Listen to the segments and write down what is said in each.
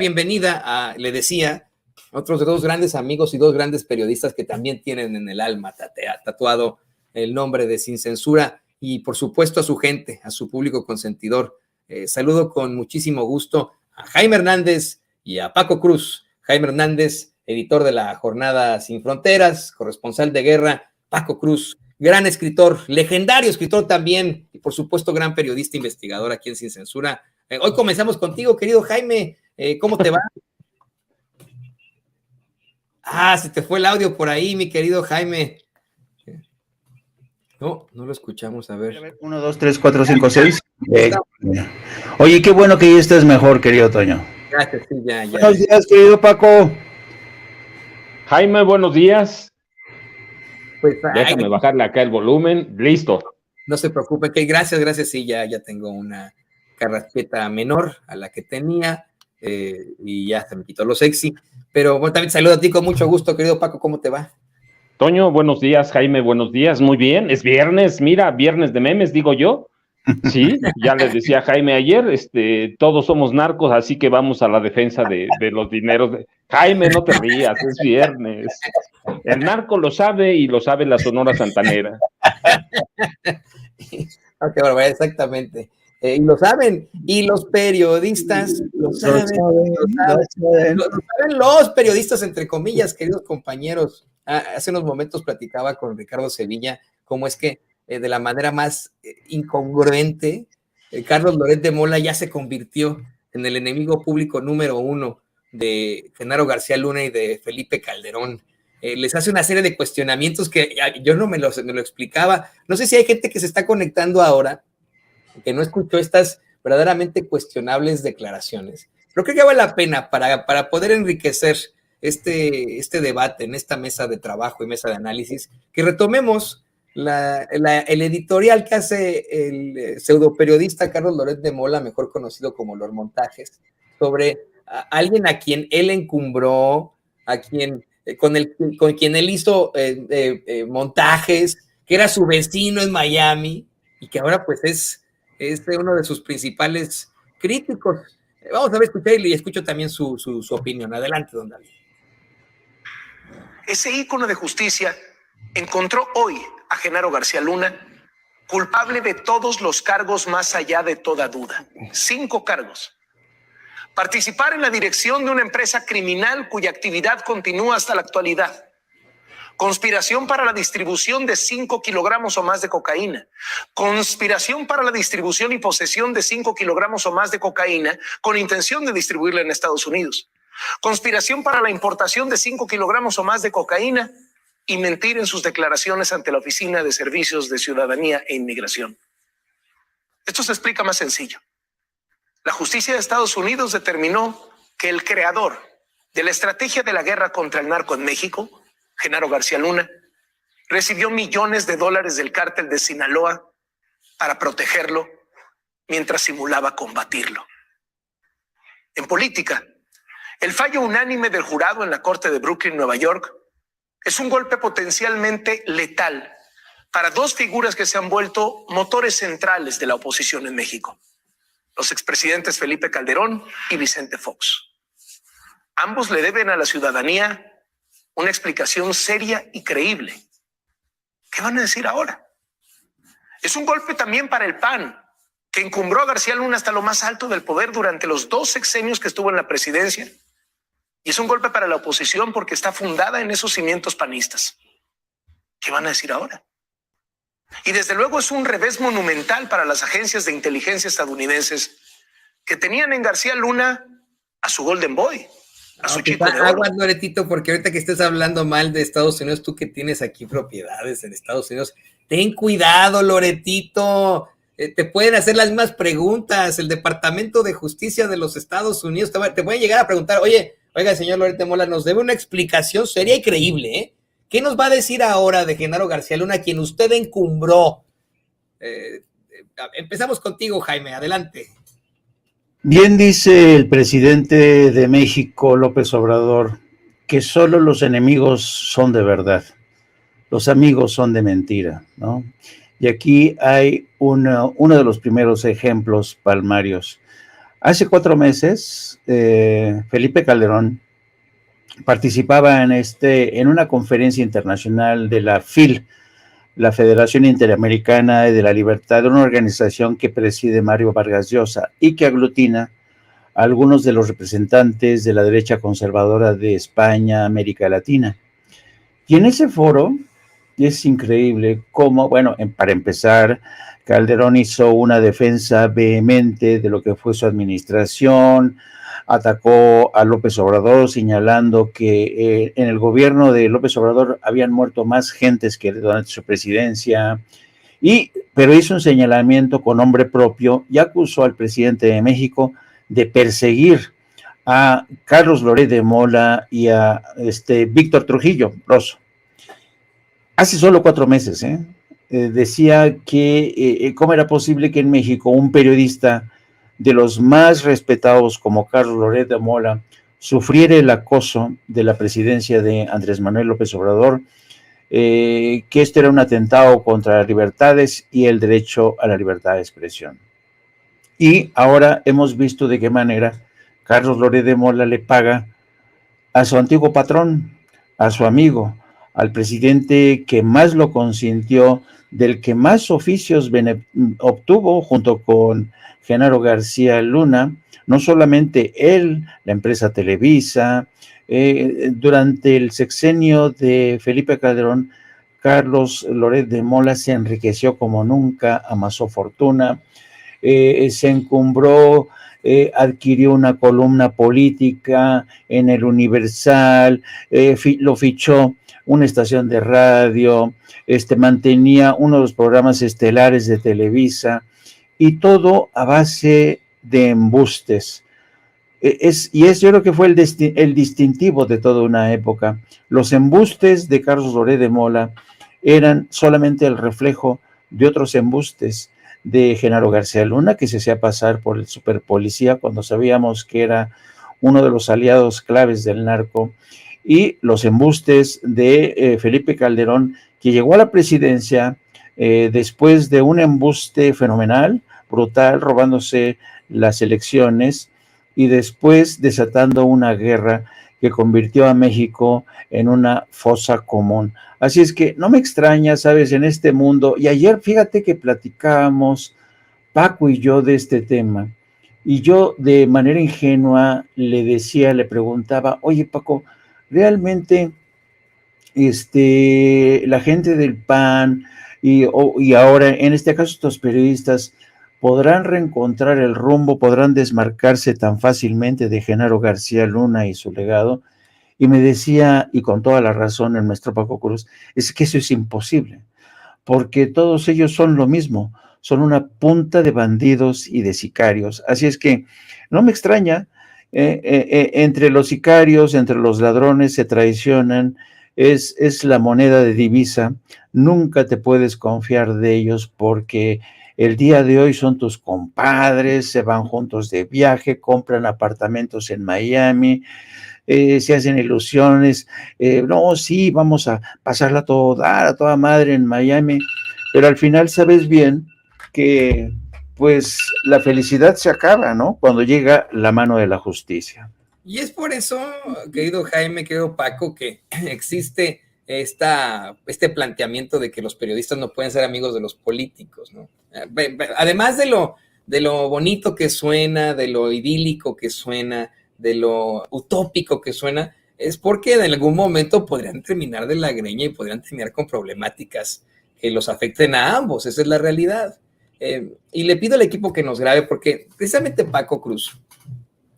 Bienvenida a, le decía, otros dos grandes amigos y dos grandes periodistas que también tienen en el alma tatuado el nombre de Sin Censura y por supuesto a su gente, a su público consentidor. Saludo con muchísimo gusto a Jaime Hernández y a Paco Cruz. Jaime Hernández, editor de la Jornada Sin Fronteras, corresponsal de guerra. Paco Cruz, gran escritor, legendario escritor también, y por supuesto gran periodista investigador aquí en Sin Censura. Hoy comenzamos contigo, querido Jaime. ¿Cómo te va? Se te fue el audio por ahí, mi querido Jaime. No lo escuchamos, a ver. 1, 2, 3, 4, 5, 6. Oye, qué bueno que ya estés mejor, querido Toño. Gracias, sí, ya. Buenos días, querido Paco. Jaime, buenos días. Pues, déjame bajarle acá el volumen. Listo. No se preocupe, que gracias, sí, ya tengo una carraspeta menor a la que tenía. Y ya se me quitó lo sexy, pero bueno, también saludo a ti con mucho gusto, querido Paco, ¿cómo te va? Toño, buenos días. Jaime, buenos días, muy bien, es viernes, mira, viernes de memes, digo yo, sí, ya les decía a Jaime ayer, todos somos narcos, así que vamos a la defensa de los dineros. Jaime, no te rías, es viernes, el narco lo sabe y lo sabe la Sonora Santanera. Ok, bueno, exactamente. Y lo saben, y los periodistas lo saben los periodistas, entre comillas, queridos compañeros. Hace unos momentos platicaba con Ricardo Sevilla cómo es que de la manera más incongruente, Carlos Loret de Mola ya se convirtió en el enemigo público número 1 de Genaro García Luna y de Felipe Calderón. Les hace una serie de cuestionamientos que yo no me lo explicaba. No sé si hay gente que se está conectando ahora que no escuchó estas verdaderamente cuestionables declaraciones. Pero creo que vale la pena para poder enriquecer este debate en esta mesa de trabajo y mesa de análisis, que retomemos el editorial que hace el pseudoperiodista Carlos Loret de Mola, mejor conocido como Los Montajes, sobre alguien a quien él encumbró, con quien él hizo montajes, que era su vecino en Miami y que ahora pues es uno de sus principales críticos. Vamos a ver, escuchar y escucho también su opinión. Adelante, don David. Ese ícono de justicia encontró hoy a Genaro García Luna culpable de todos los cargos más allá de toda duda. 5 cargos. Participar en la dirección de una empresa criminal cuya actividad continúa hasta la actualidad. Conspiración para la distribución de 5 kilogramos o más de cocaína. Conspiración para la distribución y posesión de 5 kilogramos o más de cocaína con intención de distribuirla en Estados Unidos. Conspiración para la importación de 5 kilogramos o más de cocaína y mentir en sus declaraciones ante la Oficina de Servicios de Ciudadanía e Inmigración. Esto se explica más sencillo. La justicia de Estados Unidos determinó que el creador de la estrategia de la guerra contra el narco en México, Genaro García Luna, recibió millones de dólares del cártel de Sinaloa para protegerlo mientras simulaba combatirlo. En política, el fallo unánime del jurado en la Corte de Brooklyn, Nueva York, es un golpe potencialmente letal para 2 figuras que se han vuelto motores centrales de la oposición en México: los expresidentes Felipe Calderón y Vicente Fox. Ambos le deben a la ciudadanía una explicación seria y creíble. ¿Qué van a decir ahora? Es un golpe también para el PAN, que encumbró a García Luna hasta lo más alto del poder durante los 2 sexenios que estuvo en la presidencia. Y es un golpe para la oposición porque está fundada en esos cimientos panistas. ¿Qué van a decir ahora? Y desde luego es un revés monumental para las agencias de inteligencia estadounidenses que tenían en García Luna a su Golden Boy, a su chico de oro. Aguas, Loretito, porque ahorita que estés hablando mal de Estados Unidos, tú que tienes aquí propiedades en Estados Unidos, ten cuidado, Loretito. Te pueden hacer las mismas preguntas. El Departamento de Justicia de los Estados Unidos te pueden llegar a preguntar, oiga, señor Loret de Mola, nos debe una explicación seria y creíble, ¿eh? ¿Qué nos va a decir ahora de Genaro García Luna, quien usted encumbró? Empezamos contigo, Jaime, adelante. Bien dice el presidente de México, López Obrador, que solo los enemigos son de verdad, los amigos son de mentira, ¿no? Y aquí hay uno de los primeros ejemplos palmarios. Hace 4 meses, Felipe Calderón participaba en una conferencia internacional de la FIL, la Federación Interamericana de la Libertad, una organización que preside Mario Vargas Llosa y que aglutina a algunos de los representantes de la derecha conservadora de España, América Latina. Y en ese foro es increíble cómo, bueno, para empezar, Calderón hizo una defensa vehemente de lo que fue su administración, atacó a López Obrador señalando que en el gobierno de López Obrador habían muerto más gentes que durante su presidencia, pero hizo un señalamiento con nombre propio y acusó al presidente de México de perseguir a Carlos Loret de Mola y a Víctor Trujillo Rosso. Hace solo 4 meses, decía que cómo era posible que en México un periodista de los más respetados como Carlos Loret de Mola sufriera el acoso de la presidencia de Andrés Manuel López Obrador, que esto era un atentado contra las libertades y el derecho a la libertad de expresión. Y ahora hemos visto de qué manera Carlos Loret de Mola le paga a su antiguo patrón, a su amigo, al presidente que más lo consintió, del que más oficios obtuvo junto con Genaro García Luna, no solamente él, la empresa Televisa. Durante el sexenio de Felipe Calderón, Carlos Loret de Mola se enriqueció como nunca, amasó fortuna, se encumbró, adquirió una columna política en el Universal, lo fichó una estación de radio, mantenía uno de los programas estelares de Televisa, y todo a base de embustes. Yo creo que fue el distintivo de toda una época. Los embustes de Carlos Loret de Mola eran solamente el reflejo de otros embustes de Genaro García Luna, que se hacía pasar por el superpolicía cuando sabíamos que era uno de los aliados claves del narco, y los embustes de Felipe Calderón, que llegó a la presidencia después de un embuste fenomenal, brutal, robándose las elecciones y después desatando una guerra que convirtió a México en una fosa común. Así es que no me extraña, ¿sabes?, en este mundo. Y ayer, fíjate que platicábamos Paco y yo de este tema, y yo de manera ingenua le preguntaba, oye Paco, ¿realmente la gente del PAN y ahora, en este caso, estos periodistas, podrán reencontrar el rumbo, podrán desmarcarse tan fácilmente de Genaro García Luna y su legado? Y me decía, y con toda la razón, el maestro Paco Cruz, es que eso es imposible, porque todos ellos son lo mismo, son una punta de bandidos y de sicarios. Así es que no me extraña, entre los sicarios, entre los ladrones se traicionan, es la moneda de divisa, nunca te puedes confiar de ellos porque el día de hoy son tus compadres, se van juntos de viaje, compran apartamentos en Miami, se hacen ilusiones, no, sí, vamos a pasarla a toda madre en Miami, pero al final sabes bien que pues la felicidad se acaba, ¿no?, cuando llega la mano de la justicia. Y es por eso, querido Jaime, querido Paco, que existe este planteamiento de que los periodistas no pueden ser amigos de los políticos, ¿no? Además de lo bonito que suena, de lo idílico que suena, de lo utópico que suena, es porque en algún momento podrían terminar de la greña y podrían terminar con problemáticas que los afecten a ambos. Esa es la realidad. Y le pido al equipo que nos grabe, porque precisamente Paco Cruz,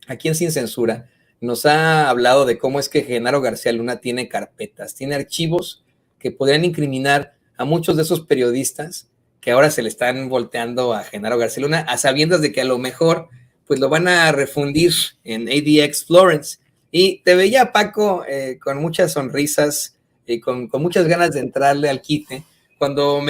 aquí en Sin Censura, nos ha hablado de cómo es que Genaro García Luna tiene carpetas, tiene archivos que podrían incriminar a muchos de esos periodistas que ahora se le están volteando a Genaro García Luna, a sabiendas de que a lo mejor pues lo van a refundir en ADX Florence. Y te veía, Paco, con muchas sonrisas y con muchas ganas de entrarle al quite, cuando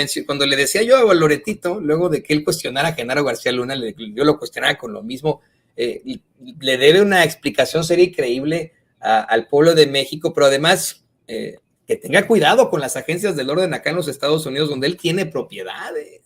le decía yo a Loretito, luego de que él cuestionara a Genaro García Luna, yo lo cuestionaba con lo mismo. Le debe una explicación seria y creíble al pueblo de México, pero además que tenga cuidado con las agencias del orden acá en los Estados Unidos, donde él tiene propiedades.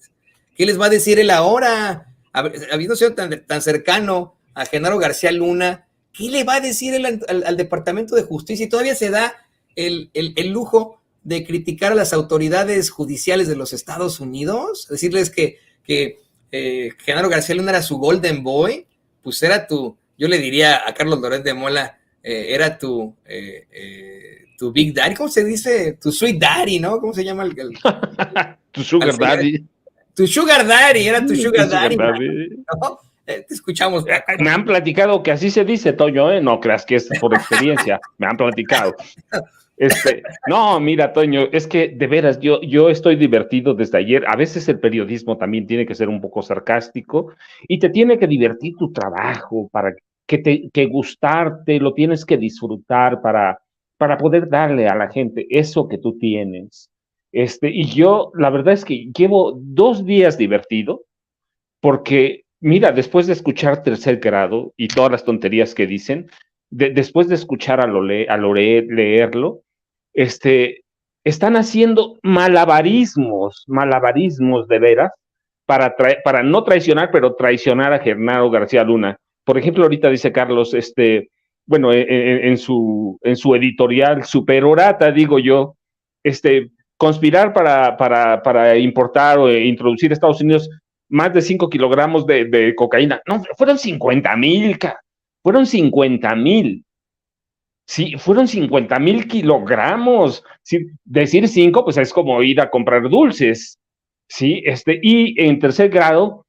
¿Qué les va a decir él ahora? Habiendo sido tan cercano a Genaro García Luna, ¿qué le va a decir él al Departamento de Justicia? Y todavía se da el lujo de criticar a las autoridades judiciales de los Estados Unidos, decirles que Genaro García Luna era su golden boy, pues era yo le diría a Carlos Loret de Mola, era tu big daddy, ¿cómo se dice? Tu sweet daddy, ¿no? ¿Cómo se llama tu sugar daddy? Tu sugar daddy, era tu sugar daddy. ¿No? Te escuchamos. Me han platicado que así se dice, Toño, ¿eh? No creas que es por experiencia, me han platicado. No, mira, Toño, es que de veras, yo estoy divertido desde ayer. A veces el periodismo también tiene que ser un poco sarcástico y te tiene que divertir tu trabajo, para que gustarte, lo tienes que disfrutar para poder darle a la gente eso que tú tienes. Y yo, la verdad es que llevo 2 días divertido, porque, mira, después de escuchar Tercer Grado y todas las tonterías que dicen, después de escuchar a Loret leerlo, están haciendo malabarismos de veras, para no traicionar, pero traicionar a Genaro García Luna. Por ejemplo, ahorita dice Carlos, bueno, en su editorial superorata, digo yo, conspirar para importar o introducir a Estados Unidos más de 5 kilogramos de cocaína. No, fueron 50,000, fueron 50,000. Sí, fueron 50,000 kilogramos. Sí, decir 5, pues es como ir a comprar dulces. Sí, y en Tercer Grado,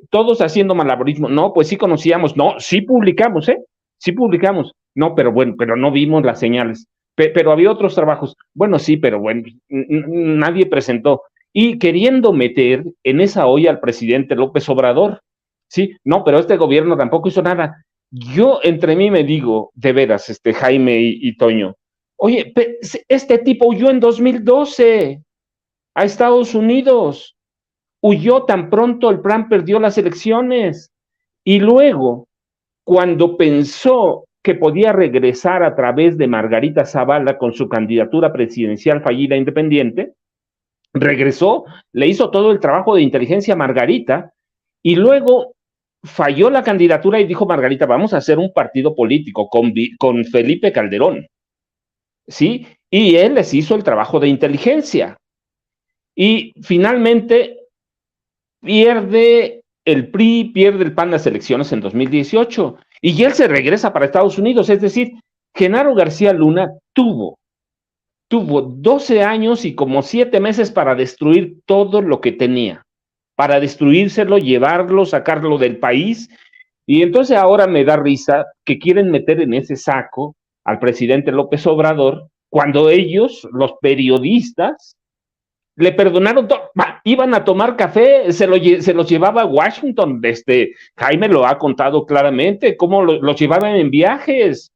todos haciendo malabarismo. No, pues sí conocíamos. No, sí publicamos, sí publicamos. No, pero bueno, pero no vimos las señales. Pero había otros trabajos. Bueno, sí, pero bueno, nadie presentó. Y queriendo meter en esa olla al presidente López Obrador. Sí, no, pero este gobierno tampoco hizo nada. Yo entre mí me digo, de veras, Jaime y Toño, oye, este tipo huyó en 2012 a Estados Unidos, huyó tan pronto el PRAN perdió las elecciones, y luego, cuando pensó que podía regresar a través de Margarita Zavala con su candidatura presidencial fallida independiente, regresó, le hizo todo el trabajo de inteligencia a Margarita, y luego falló la candidatura y dijo Margarita, vamos a hacer un partido político con Felipe Calderón, ¿sí? Y él les hizo el trabajo de inteligencia. Y finalmente pierde el PRI, pierde el PAN las elecciones en 2018, y él se regresa para Estados Unidos. Es decir, Genaro García Luna tuvo 12 años y como 7 meses para destruir todo lo que tenía, para destruírselo, llevarlo, sacarlo del país. Y entonces ahora me da risa que quieren meter en ese saco al presidente López Obrador, cuando ellos, los periodistas, le perdonaron todo. Iban a tomar café, se los llevaba a Washington. Jaime lo ha contado claramente, cómo los llevaban en viajes.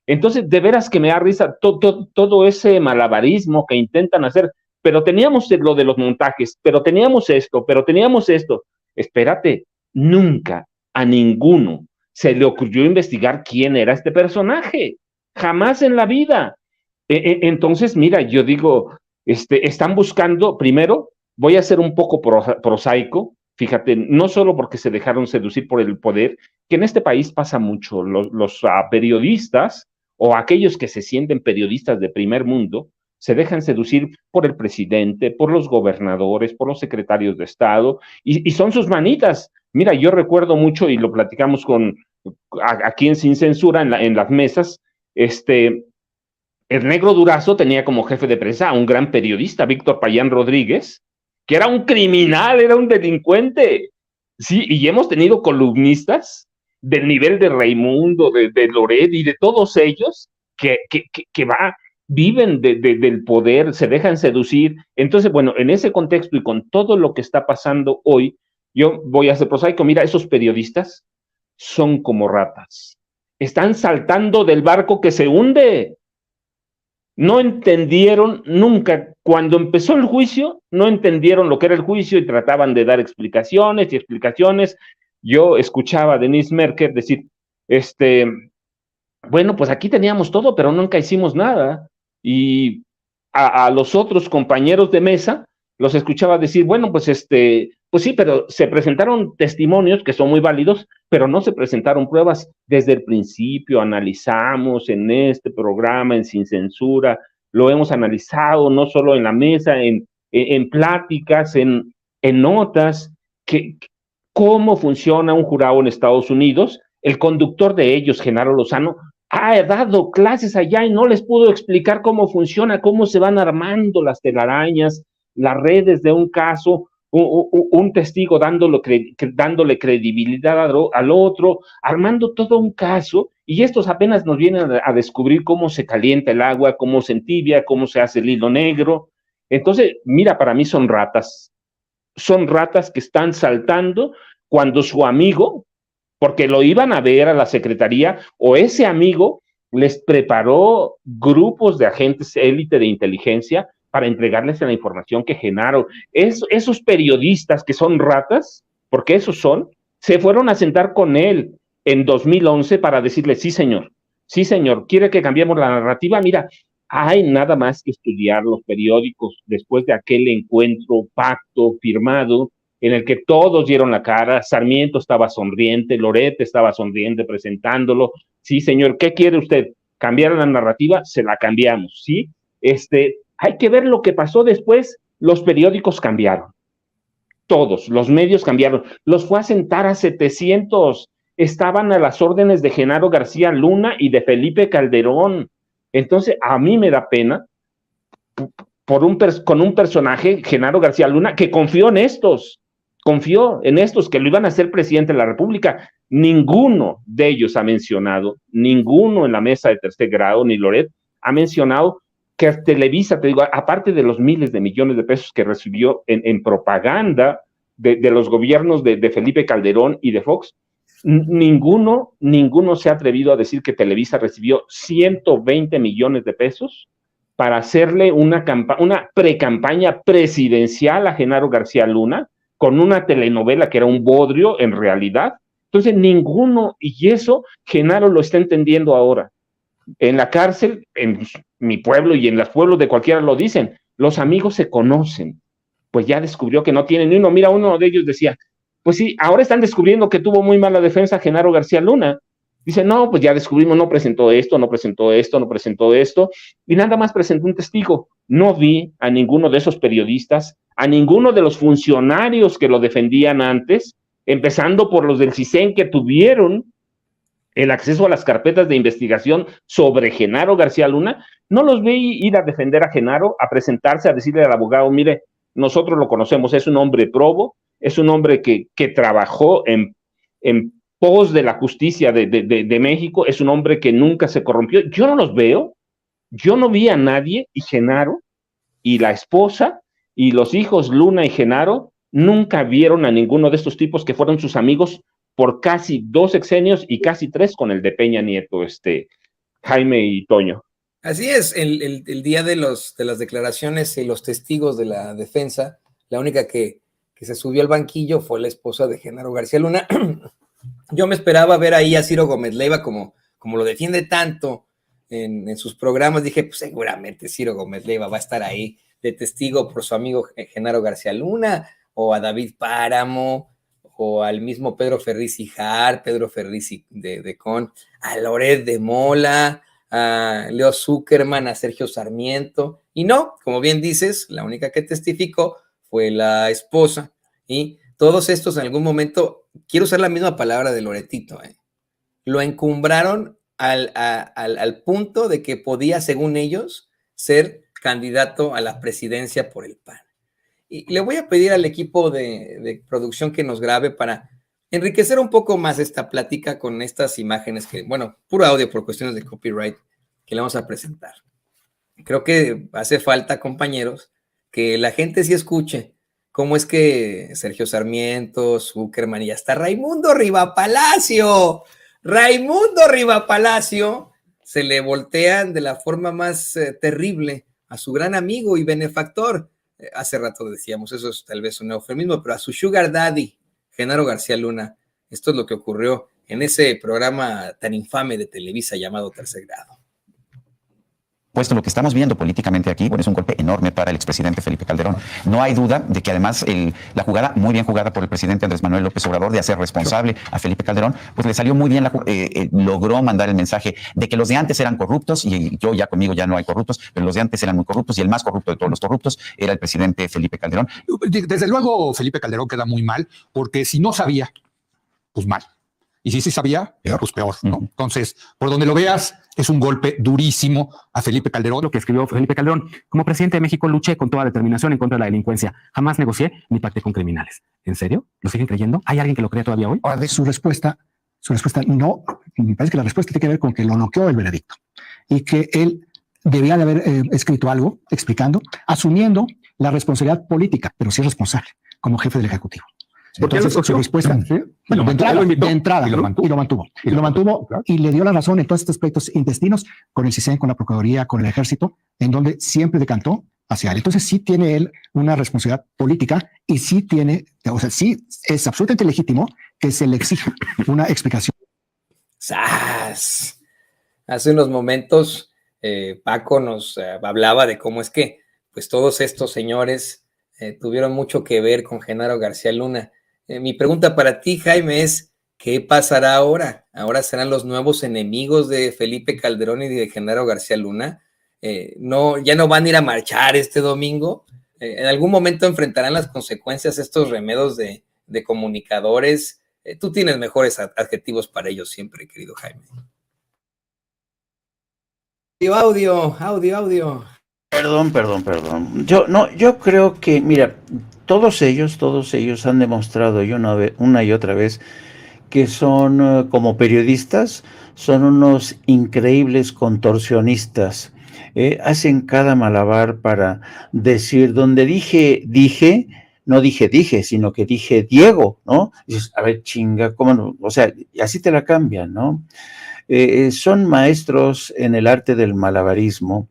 Entonces, de veras que me da risa todo ese malabarismo que intentan hacer. Pero teníamos lo de los montajes, pero teníamos esto. Espérate, nunca a ninguno se le ocurrió investigar quién era este personaje. Jamás en la vida. Entonces, mira, yo digo, están buscando, primero, voy a ser un poco prosaico, fíjate, no solo porque se dejaron seducir por el poder, que en este país pasa mucho, los periodistas o aquellos que se sienten periodistas de primer mundo, se dejan seducir por el presidente, por los gobernadores, por los secretarios de Estado, y son sus manitas. Mira, yo recuerdo mucho, y lo platicamos aquí en Sin Censura, en las mesas, el Negro Durazo tenía como jefe de prensa a un gran periodista, Víctor Payán Rodríguez, que era un criminal, era un delincuente. Sí, y hemos tenido columnistas del nivel de Raimundo, de Loret y de todos ellos que viven del poder, se dejan seducir. Entonces, bueno, en ese contexto y con todo lo que está pasando hoy, yo voy a ser prosaico. Mira, esos periodistas son como ratas. Están saltando del barco que se hunde. No entendieron nunca, cuando empezó el juicio, no entendieron lo que era el juicio y trataban de dar explicaciones y explicaciones. Yo escuchaba a Denise Merker decir, bueno, pues aquí teníamos todo, pero nunca hicimos nada. Y a los otros compañeros de mesa los escuchaba decir, bueno, pues pues sí, pero se presentaron testimonios que son muy válidos, pero no se presentaron pruebas. Desde el principio analizamos en este programa, en Sin Censura, lo hemos analizado no solo en la mesa, en pláticas, en notas, que cómo funciona un jurado en Estados Unidos. El conductor de ellos, Genaro Lozano, ha dado clases allá y no les pudo explicar cómo funciona, cómo se van armando las telarañas, las redes de un caso, un testigo dándole credibilidad al otro, armando todo un caso, y estos apenas nos vienen a descubrir cómo se calienta el agua, cómo se entibia, cómo se hace el hilo negro. Entonces, mira, para mí son ratas que están saltando cuando su amigo, porque lo iban a ver a la secretaría, o ese amigo les preparó grupos de agentes élite de inteligencia para entregarles la información que Genaro, esos periodistas que son ratas, porque esos son, se fueron a sentar con él en 2011 para decirle, sí señor, quiere que cambiemos la narrativa, mira, hay nada más que estudiar los periódicos después de aquel encuentro, pacto firmado, en el que todos dieron la cara, Sarmiento estaba sonriente, Loret estaba sonriente presentándolo, sí señor, ¿qué quiere usted? ¿Cambiar la narrativa? Se la cambiamos, ¿sí? Hay que ver lo que pasó después, los periódicos cambiaron, todos, los medios cambiaron, los fue a sentar a 700, estaban a las órdenes de Genaro García Luna y de Felipe Calderón. Entonces, a mí me da pena con un personaje, Genaro García Luna, que confió en estos que lo iban a hacer presidente de la República. Ninguno de ellos ha mencionado, ninguno en la mesa de tercer grado, ni Loret, ha mencionado que Televisa, te digo, aparte de los miles de millones de pesos que recibió en propaganda de los gobiernos de Felipe Calderón y de Fox, ninguno se ha atrevido a decir que Televisa recibió 120 millones de pesos para hacerle una pre-campaña presidencial a Genaro García Luna, con una telenovela que era un bodrio en realidad. Entonces ninguno, y eso Genaro lo está entendiendo ahora. En la cárcel, en mi pueblo y en los pueblos de cualquiera lo dicen, los amigos se conocen, pues ya descubrió que no tienen ni uno. Mira, uno de ellos decía, pues sí, ahora están descubriendo que tuvo muy mala defensa Genaro García Luna. Dice, no, pues ya descubrimos, no presentó esto, y nada más presentó un testigo. No vi a ninguno de esos periodistas, a ninguno de los funcionarios que lo defendían antes, empezando por los del CISEN que tuvieron el acceso a las carpetas de investigación sobre Genaro García Luna, no los vi ir a defender a Genaro, a presentarse, a decirle al abogado, mire, nosotros lo conocemos, es un hombre probo, es un hombre que trabajó en pos de la justicia de México, es un hombre que nunca se corrompió. Yo no los veo, yo no vi a nadie, y Genaro y la esposa y los hijos Luna y Genaro nunca vieron a ninguno de estos tipos que fueron sus amigos por casi 2 sexenios y casi 3 con el de Peña Nieto, Jaime y Toño. Así es, el día de las declaraciones y los testigos de la defensa, la única que se subió al banquillo fue la esposa de Genaro García Luna. Yo me esperaba ver ahí a Ciro Gómez Leiva como lo defiende tanto en sus programas. Dije, pues seguramente Ciro Gómez Leiva va a estar ahí de testigo por su amigo Genaro García Luna, o a David Páramo, o al mismo Pedro Ferriz Hijar, Pedro Ferriz de Con, a Loret de Mola, a Leo Zuckerman, a Sergio Sarmiento. Y no, como bien dices, la única que testificó fue la esposa. Y todos estos en algún momento, quiero usar la misma palabra de Loretito, lo encumbraron al punto de que podía, según ellos, ser candidato a la presidencia por el PAN. Y le voy a pedir al equipo de producción que nos grabe para enriquecer un poco más esta plática con estas imágenes que, bueno, puro audio por cuestiones de copyright, que le vamos a presentar. Creo que hace falta, compañeros, que la gente sí escuche cómo es que Sergio Sarmiento, Zuckerman y hasta Raimundo Rivapalacio se le voltean de la forma más terrible a su gran amigo y benefactor. Hace rato decíamos, eso es tal vez un eufemismo, pero a su sugar daddy, Genaro García Luna. Esto es lo que ocurrió en ese programa tan infame de Televisa llamado Tercer Grado. puesto lo que estamos viendo políticamente aquí, bueno, es un golpe enorme para el expresidente Felipe Calderón. No hay duda de que además la jugada, muy bien jugada por el presidente Andrés Manuel López Obrador, de hacer responsable a Felipe Calderón, pues le salió muy bien, logró mandar el mensaje de que los de antes eran corruptos, y yo ya conmigo ya no hay corruptos, pero los de antes eran muy corruptos, y el más corrupto de todos los corruptos era el presidente Felipe Calderón. Desde luego, Felipe Calderón queda muy mal, porque si no sabía, pues mal. Y si sí sabía, pues peor, ¿no? Entonces, por donde lo veas, es un golpe durísimo a Felipe Calderón. Lo que escribió Felipe Calderón: como presidente de México luché con toda determinación en contra de la delincuencia. Jamás negocié ni pacté con criminales. ¿En serio? ¿Lo siguen creyendo? ¿Hay alguien que lo cree todavía hoy? Ahora, de su respuesta no, me parece que la respuesta tiene que ver con que lo noqueó el veredicto y que él debía de haber escrito algo explicando, asumiendo la responsabilidad política, pero sí es responsable como jefe del Ejecutivo. Entonces, su respuesta, bueno, de entrada, y lo mantuvo. Claro. Y le dio la razón en todos estos aspectos intestinos, con el CISEN, con la Procuraduría, con el Ejército, en donde siempre decantó hacia él. Entonces, sí tiene él una responsabilidad política y sí tiene, o sea, sí es absolutamente legítimo que se le exija una explicación. ¡Sas! Hace unos momentos Paco nos hablaba de cómo es que pues todos estos señores tuvieron mucho que ver con Genaro García Luna. Mi pregunta para ti, Jaime, es ¿qué pasará ahora? ¿Ahora serán los nuevos enemigos de Felipe Calderón y de Genaro García Luna? ¿Ya no van a ir a marchar este domingo? ¿En algún momento enfrentarán las consecuencias estos remedos de comunicadores? Tú tienes mejores adjetivos para ellos siempre, querido Jaime. Audio. Perdón. Yo creo que, mira, todos ellos han demostrado una y otra vez que son, como periodistas, son unos increíbles contorsionistas. Hacen cada malabar para decir, donde dije, no dije, sino que dije Diego, ¿no? Y dices, a ver, chinga, ¿cómo no? O sea, así te la cambian, ¿no? Son maestros en el arte del malabarismo.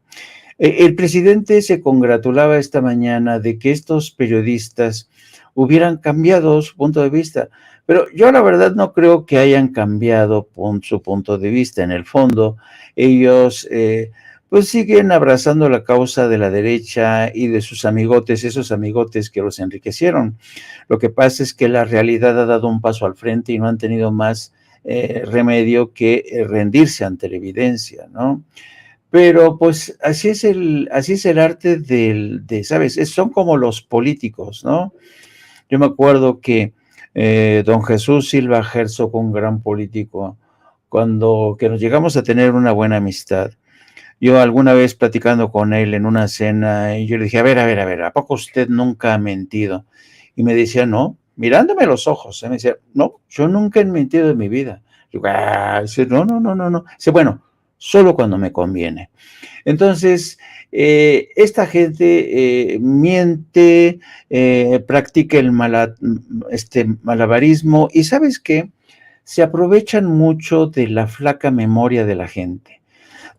El presidente se congratulaba esta mañana de que estos periodistas hubieran cambiado su punto de vista, pero yo la verdad no creo que hayan cambiado su punto de vista. En el fondo, ellos pues siguen abrazando la causa de la derecha y de sus amigotes, esos amigotes que los enriquecieron. Lo que pasa es que la realidad ha dado un paso al frente y no han tenido más remedio que rendirse ante la evidencia, ¿no? Pero pues así es el arte ¿sabes? Son como los políticos, ¿no? Yo me acuerdo que don Jesús Silva Herzog, un gran político, que nos llegamos a tener una buena amistad, yo alguna vez platicando con él en una cena, y yo le dije, a ver, ¿a poco usted nunca ha mentido? Y me decía, no, mirándome a los ojos, me decía, no, yo nunca he mentido en mi vida. Yo, dice, no. Dice, bueno, solo cuando me conviene. Entonces, esta gente miente, practica el malabarismo, y ¿sabes qué? Se aprovechan mucho de la flaca memoria de la gente,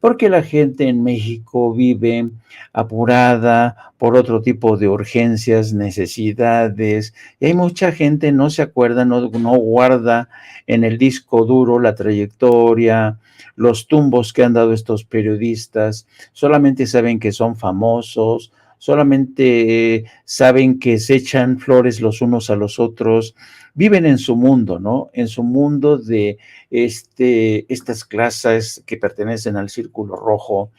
porque la gente en México vive apurada por otro tipo de urgencias, necesidades, y hay mucha gente no se acuerda, no guarda en el disco duro la trayectoria, los tumbos que han dado estos periodistas, solamente saben que son famosos, solamente saben que se echan flores los unos a los otros, viven en su mundo, ¿no? En su mundo de estas clases que pertenecen al círculo rojo,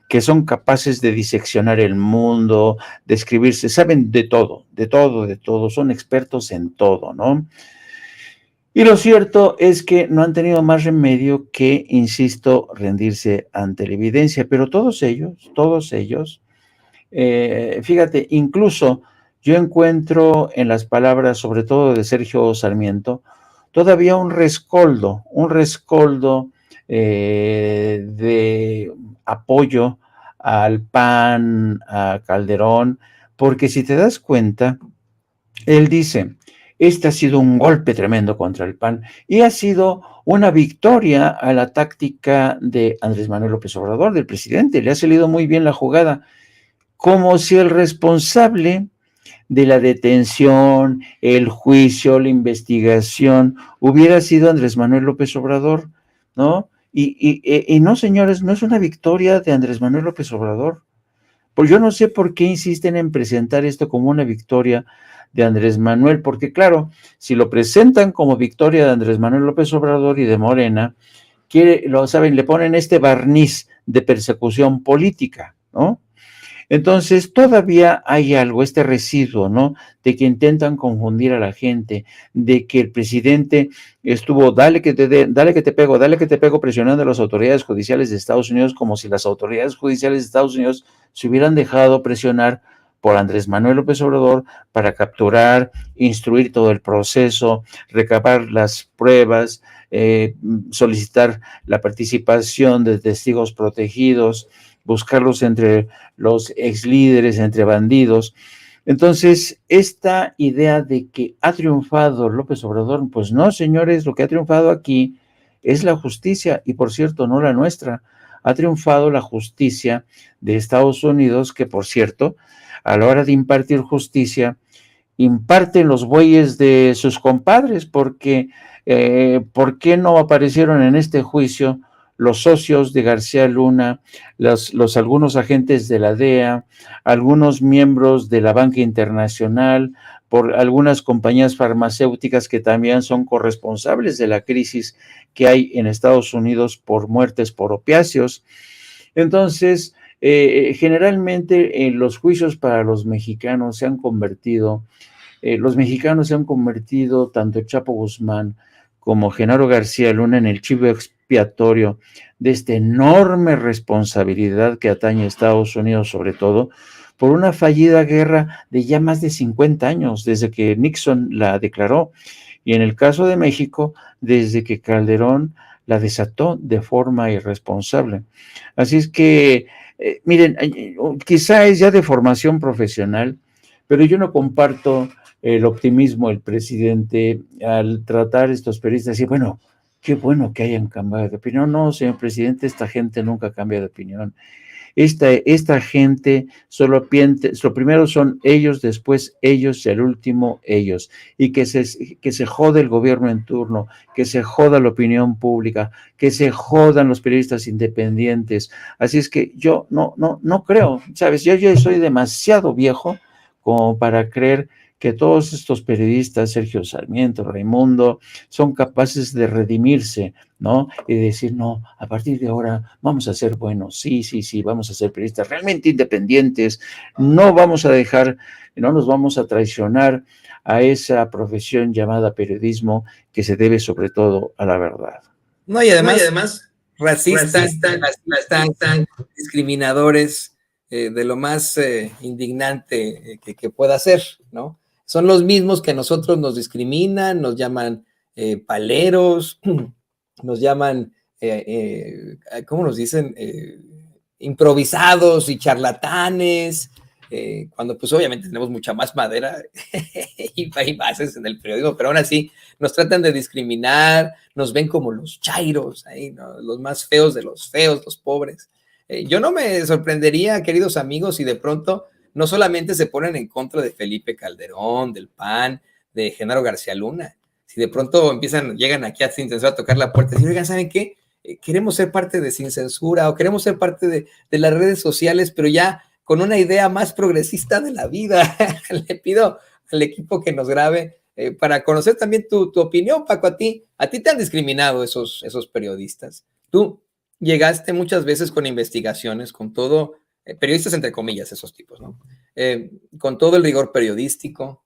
que son capaces de diseccionar el mundo, de escribirse, saben de todo, son expertos en todo, ¿no? Y lo cierto es que no han tenido más remedio que, insisto, rendirse ante la evidencia, pero todos ellos, fíjate, incluso yo encuentro en las palabras, sobre todo de Sergio Sarmiento, todavía un rescoldo de apoyo al PAN, a Calderón, porque si te das cuenta, él dice, este ha sido un golpe tremendo contra el PAN y ha sido una victoria a la táctica de Andrés Manuel López Obrador, del presidente. Le ha salido muy bien la jugada, como si el responsable de la detención, el juicio, la investigación, hubiera sido Andrés Manuel López Obrador, ¿no? Y no, señores, no es una victoria de Andrés Manuel López Obrador. Pues yo no sé por qué insisten en presentar esto como una victoria de Andrés Manuel, porque claro, si lo presentan como victoria de Andrés Manuel López Obrador y de Morena, lo saben, le ponen este barniz de persecución política, ¿no? Entonces, todavía hay algo, este residuo, ¿no? De que intentan confundir a la gente, de que el presidente estuvo, dale que te pego, presionando a las autoridades judiciales de Estados Unidos, como si las autoridades judiciales de Estados Unidos se hubieran dejado presionar por Andrés Manuel López Obrador para capturar, instruir todo el proceso, recabar las pruebas, solicitar la participación de testigos protegidos, buscarlos entre los ex líderes, entre bandidos. Entonces, esta idea de que ha triunfado López Obrador, pues no, señores, lo que ha triunfado aquí es la justicia, y por cierto, no la nuestra. Ha triunfado la justicia de Estados Unidos, que por cierto, a la hora de impartir justicia, imparten los bueyes de sus compadres, porque ¿por qué no aparecieron en este juicio los socios de García Luna, algunos agentes de la DEA, algunos miembros de la banca internacional, por algunas compañías farmacéuticas que también son corresponsables de la crisis que hay en Estados Unidos por muertes por opiáceos? Entonces, generalmente los juicios para los mexicanos se han convertido, tanto Chapo Guzmán como Genaro García Luna, en el chivo expiatorio de esta enorme responsabilidad que atañe a Estados Unidos, sobre todo por una fallida guerra de ya más de 50 años, desde que Nixon la declaró, y en el caso de México, desde que Calderón la desató de forma irresponsable. Así es que, miren, quizá es ya de formación profesional, pero yo no comparto el optimismo del presidente al tratar estos periodistas y bueno, qué bueno que hayan cambiado de opinión. No, señor presidente, esta gente nunca cambia de opinión. Esta gente solo piensa, lo primero son ellos, después ellos y al último ellos. Y que se jode el gobierno en turno, que se joda la opinión pública, que se jodan los periodistas independientes. Así es que yo no creo, ¿sabes? Yo soy demasiado viejo como para creer que todos estos periodistas, Sergio Sarmiento, Raimundo, son capaces de redimirse, ¿no? Y decir, no, a partir de ahora vamos a ser buenos, sí, vamos a ser periodistas realmente independientes, no nos vamos a traicionar a esa profesión llamada periodismo que se debe sobre todo a la verdad. No, y además racistas, discriminadores, de lo más indignante que pueda ser, ¿no? Son los mismos que a nosotros nos discriminan, nos llaman paleros, nos llaman, ¿cómo nos dicen? Improvisados y charlatanes, cuando pues obviamente tenemos mucha más madera y bases en el periodismo, pero aún así nos tratan de discriminar, nos ven como los chairos, ahí, ¿no? Los más feos de los feos, los pobres. Yo no me sorprendería, queridos amigos, si de pronto no solamente se ponen en contra de Felipe Calderón, del PAN, de Genaro García Luna, si de pronto llegan aquí a Sin Censura a tocar la puerta y dicen, oigan, ¿saben qué? Queremos ser parte de Sin Censura o queremos ser parte de las redes sociales, pero ya con una idea más progresista de la vida. Le pido al equipo que nos grabe para conocer también tu opinión, Paco. A ti te han discriminado esos periodistas. Tú llegaste muchas veces con investigaciones, con todo, periodistas entre comillas, esos tipos, ¿no? Con todo el rigor periodístico,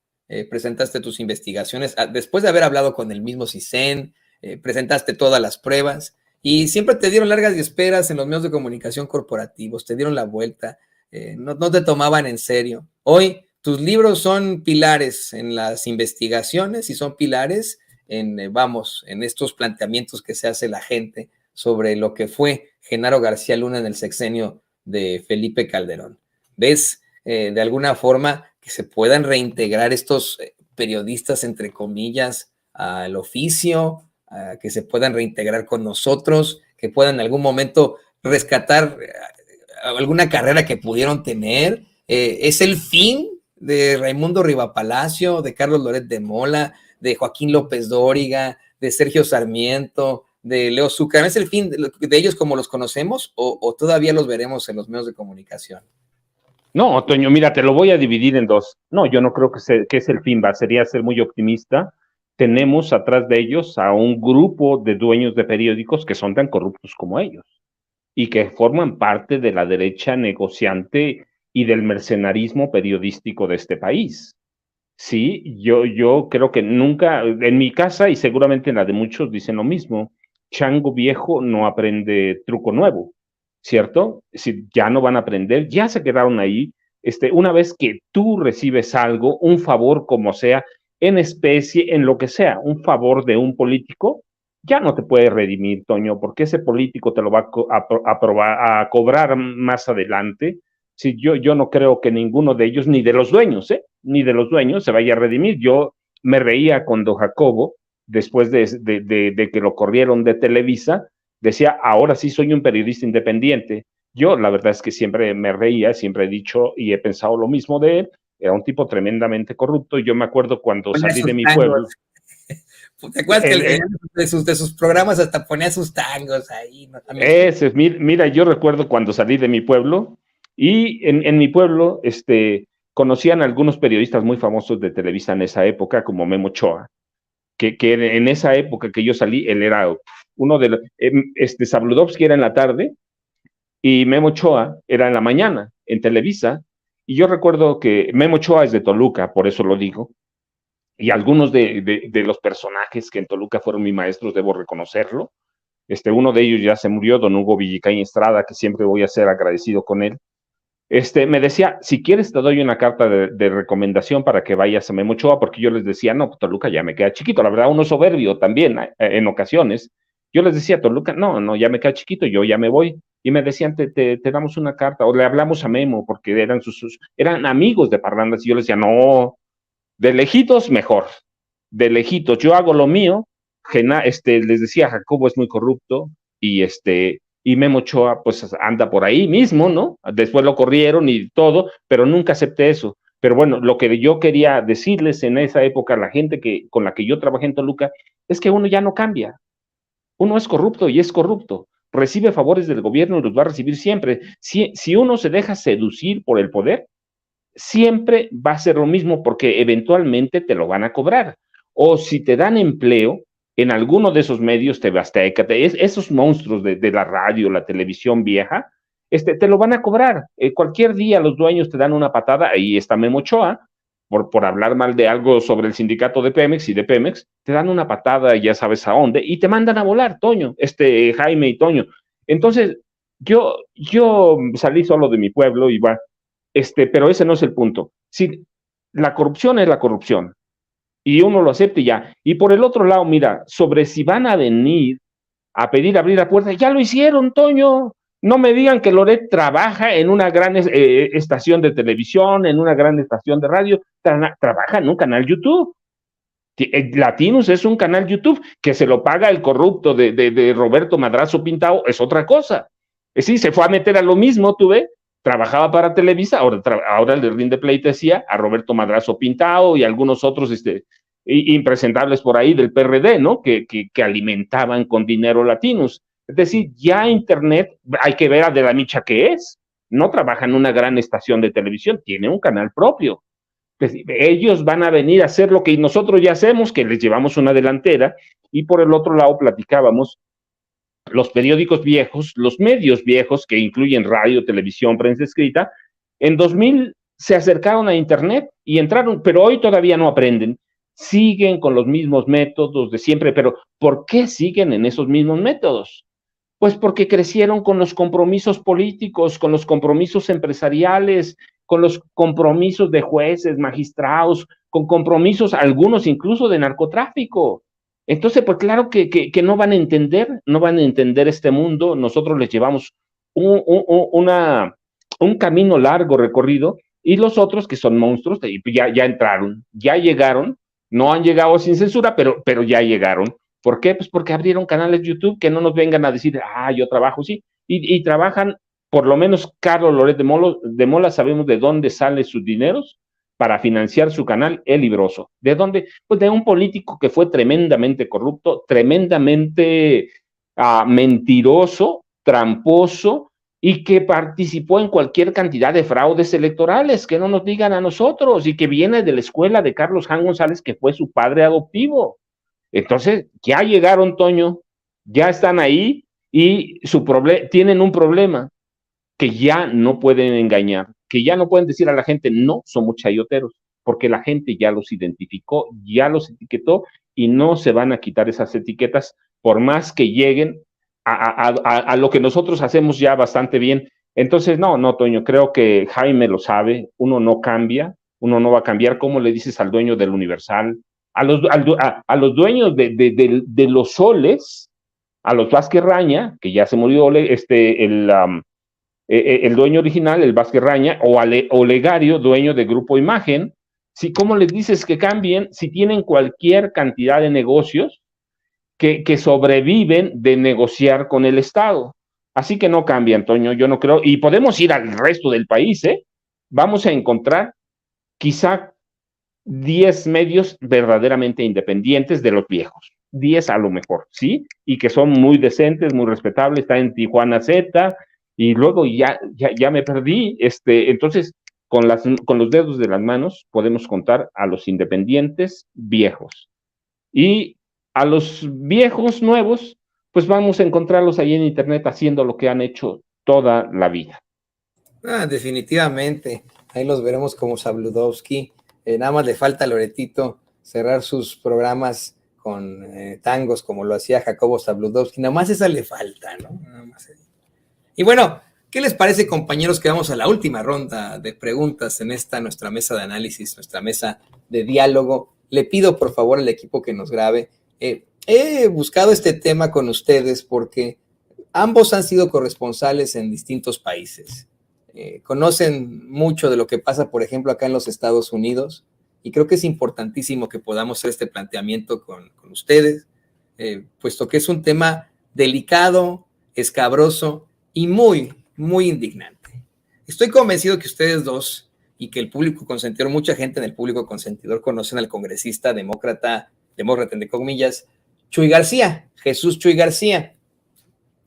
presentaste tus investigaciones, después de haber hablado con el mismo CISEN, presentaste todas las pruebas y siempre te dieron largas esperas en los medios de comunicación corporativos, te dieron la vuelta, no te tomaban en serio. Hoy tus libros son pilares en las investigaciones y son pilares en estos planteamientos que se hace la gente sobre lo que fue Genaro García Luna en el sexenio de Felipe Calderón. ¿Ves de alguna forma que se puedan reintegrar estos periodistas, entre comillas, al oficio, que se puedan reintegrar con nosotros, que puedan en algún momento rescatar alguna carrera que pudieron tener? ¿Es el fin de Raimundo Rivapalacio, de Carlos Loret de Mola, de Joaquín López Dóriga, de Sergio Sarmiento, de Leo Zuccarman? ¿Es el fin de ellos como los conocemos o todavía los veremos en los medios de comunicación? No, Toño, mira, te lo voy a dividir en dos. No, yo no creo que es el fin, sería ser muy optimista. Tenemos atrás de ellos a un grupo de dueños de periódicos que son tan corruptos como ellos y que forman parte de la derecha negociante y del mercenarismo periodístico de este país. Sí, yo creo que nunca, en mi casa y seguramente en la de muchos dicen lo mismo, chango viejo no aprende truco nuevo, ¿cierto? Si ya no van a aprender, ya se quedaron ahí. Una vez que tú recibes algo, un favor como sea, en especie, en lo que sea, un favor de un político, ya no te puede redimir, Toño, porque ese político te lo va a cobrar más adelante. Sí, yo no creo que ninguno de ellos, ni de los dueños, ni de los dueños se vaya a redimir. Yo me reía con don Jacobo, después de que lo corrieron de Televisa, decía, ahora sí soy un periodista independiente. Yo la verdad es que siempre me reía, siempre he dicho y he pensado lo mismo de él, era un tipo tremendamente corrupto, y yo me acuerdo cuando salí de mi pueblo. ¿Te acuerdas que de sus programas hasta ponía sus tangos ahí? ¿No? Mira, yo recuerdo cuando salí de mi pueblo, y en mi pueblo conocían a algunos periodistas muy famosos de Televisa en esa época, como Memo Ochoa, que en esa época que yo salí, él era uno de los, Sabludovsky era en la tarde, y Memo Ochoa era en la mañana, en Televisa, y yo recuerdo que Memo Ochoa es de Toluca, por eso lo digo, y algunos de los personajes que en Toluca fueron mis maestros, debo reconocerlo. Uno de ellos ya se murió, don Hugo Villicaña Estrada, que siempre voy a ser agradecido con él. Me decía, si quieres te doy una carta de recomendación para que vayas a Memo Ochoa, porque yo les decía, no, Toluca ya me queda chiquito, la verdad, uno soberbio también en ocasiones. Yo les decía, Toluca, no, ya me queda chiquito, yo ya me voy. Y me decían, te damos una carta, o le hablamos a Memo, porque eran amigos de parrandas, y yo les decía, no, de lejitos mejor, de lejitos, yo hago lo mío. Les decía, Jacobo es muy corrupto, y Memo Ochoa pues anda por ahí mismo, ¿no? Después lo corrieron y todo, pero nunca acepté eso. Pero bueno, lo que yo quería decirles en esa época a la gente con la que yo trabajé en Toluca es que uno ya no cambia. Uno es corrupto y es corrupto. Recibe favores del gobierno y los va a recibir siempre. Si uno se deja seducir por el poder, siempre va a ser lo mismo porque eventualmente te lo van a cobrar. O si te dan empleo, en alguno de esos medios, TV Azteca, esos monstruos de la radio, la televisión vieja, te lo van a cobrar. Cualquier día los dueños te dan una patada, ahí está Memo Ochoa, por hablar mal de algo sobre el sindicato de Pemex y de Pemex, te dan una patada, ya sabes a dónde, y te mandan a volar, Toño, Jaime y Toño. Entonces, yo salí solo de mi pueblo y pero ese no es el punto. Si la corrupción es la corrupción, y uno lo acepta y ya. Y por el otro lado, mira, sobre si van a venir a pedir abrir la puerta, ya lo hicieron, Toño. No me digan que Loret trabaja en una gran estación de televisión, en una gran estación de radio, trabaja en un canal YouTube. Latinus es un canal YouTube que se lo paga el corrupto de Roberto Madrazo Pintado, es otra cosa. Sí, se fue a meter a lo mismo, tú ves, trabajaba para Televisa, ahora le rinde pleitesía a Roberto Madrazo Pintado y algunos otros impresentables por ahí del PRD, ¿no? Que alimentaban con dinero Latinus. Es decir, ya Internet, hay que ver a De la Micha qué es. No trabaja en una gran estación de televisión, tiene un canal propio. Entonces, ellos van a venir a hacer lo que nosotros ya hacemos, que les llevamos una delantera, y por el otro lado platicábamos los periódicos viejos, los medios viejos, que incluyen radio, televisión, prensa escrita, en 2000 se acercaron a Internet y entraron, pero hoy todavía no aprenden. Siguen con los mismos métodos de siempre, pero ¿por qué siguen en esos mismos métodos? Pues porque crecieron con los compromisos políticos, con los compromisos empresariales, con los compromisos de jueces, magistrados, con compromisos, algunos incluso de narcotráfico. Entonces, pues claro que no van a entender este mundo. Nosotros les llevamos un camino largo recorrido, y los otros que son monstruos, ya entraron, ya llegaron, no han llegado sin censura, pero ya llegaron. ¿Por qué? Pues porque abrieron canales YouTube, que no nos vengan a decir, yo trabajo, sí, y trabajan, por lo menos Carlos Loret de Mola, sabemos de dónde salen sus dineros para financiar su canal El Libroso. ¿De dónde? Pues de un político que fue tremendamente corrupto, tremendamente mentiroso, tramposo, y que participó en cualquier cantidad de fraudes electorales, que no nos digan a nosotros, y que viene de la escuela de Carlos Jan González, que fue su padre adoptivo. Entonces, ya llegaron, Toño, ya están ahí, y tienen un problema, que ya no pueden engañar, que ya no pueden decir a la gente, no, somos chayoteros, porque la gente ya los identificó, ya los etiquetó, y no se van a quitar esas etiquetas, por más que lleguen a lo que nosotros hacemos ya bastante bien. Entonces, no, Toño, creo que Jaime lo sabe, uno no cambia, uno no va a cambiar. ¿Cómo le dices al dueño del Universal? A los dueños de los soles, a los Vázquez Raña, que ya se murió el dueño original, el Vázquez Raña, o Olegario, dueño de Grupo Imagen. ¿Cómo les dices que cambien si tienen cualquier cantidad de negocios que sobreviven de negociar con el Estado? Así que no cambia, Antonio, yo no creo, y podemos ir al resto del país, vamos a encontrar quizá 10 medios verdaderamente independientes de los viejos, 10 a lo mejor, ¿sí? Y que son muy decentes, muy respetables. Está en Tijuana Z, y luego ya me perdí, entonces con los dedos de las manos podemos contar a los independientes viejos, y a los viejos nuevos, pues vamos a encontrarlos ahí en internet haciendo lo que han hecho toda la vida. Definitivamente, ahí los veremos como Sabludovsky. Nada más le falta a Loretito cerrar sus programas con tangos como lo hacía Jacobo Zabludovsky. Nada más esa le falta, ¿no? Nada más. Y bueno, ¿qué les parece, compañeros, que vamos a la última ronda de preguntas en esta nuestra mesa de análisis, nuestra mesa de diálogo? Le pido por favor al equipo que nos grabe. He buscado este tema con ustedes porque ambos han sido corresponsales en distintos países. Conocen mucho de lo que pasa, por ejemplo, acá en los Estados Unidos, y creo que es importantísimo que podamos hacer este planteamiento con ustedes, puesto que es un tema delicado, escabroso y muy, muy indignante. Estoy convencido que ustedes dos y que el público consentidor, mucha gente en el público consentidor conocen al congresista demócrata entre comillas, Chuy García, Jesús Chuy García.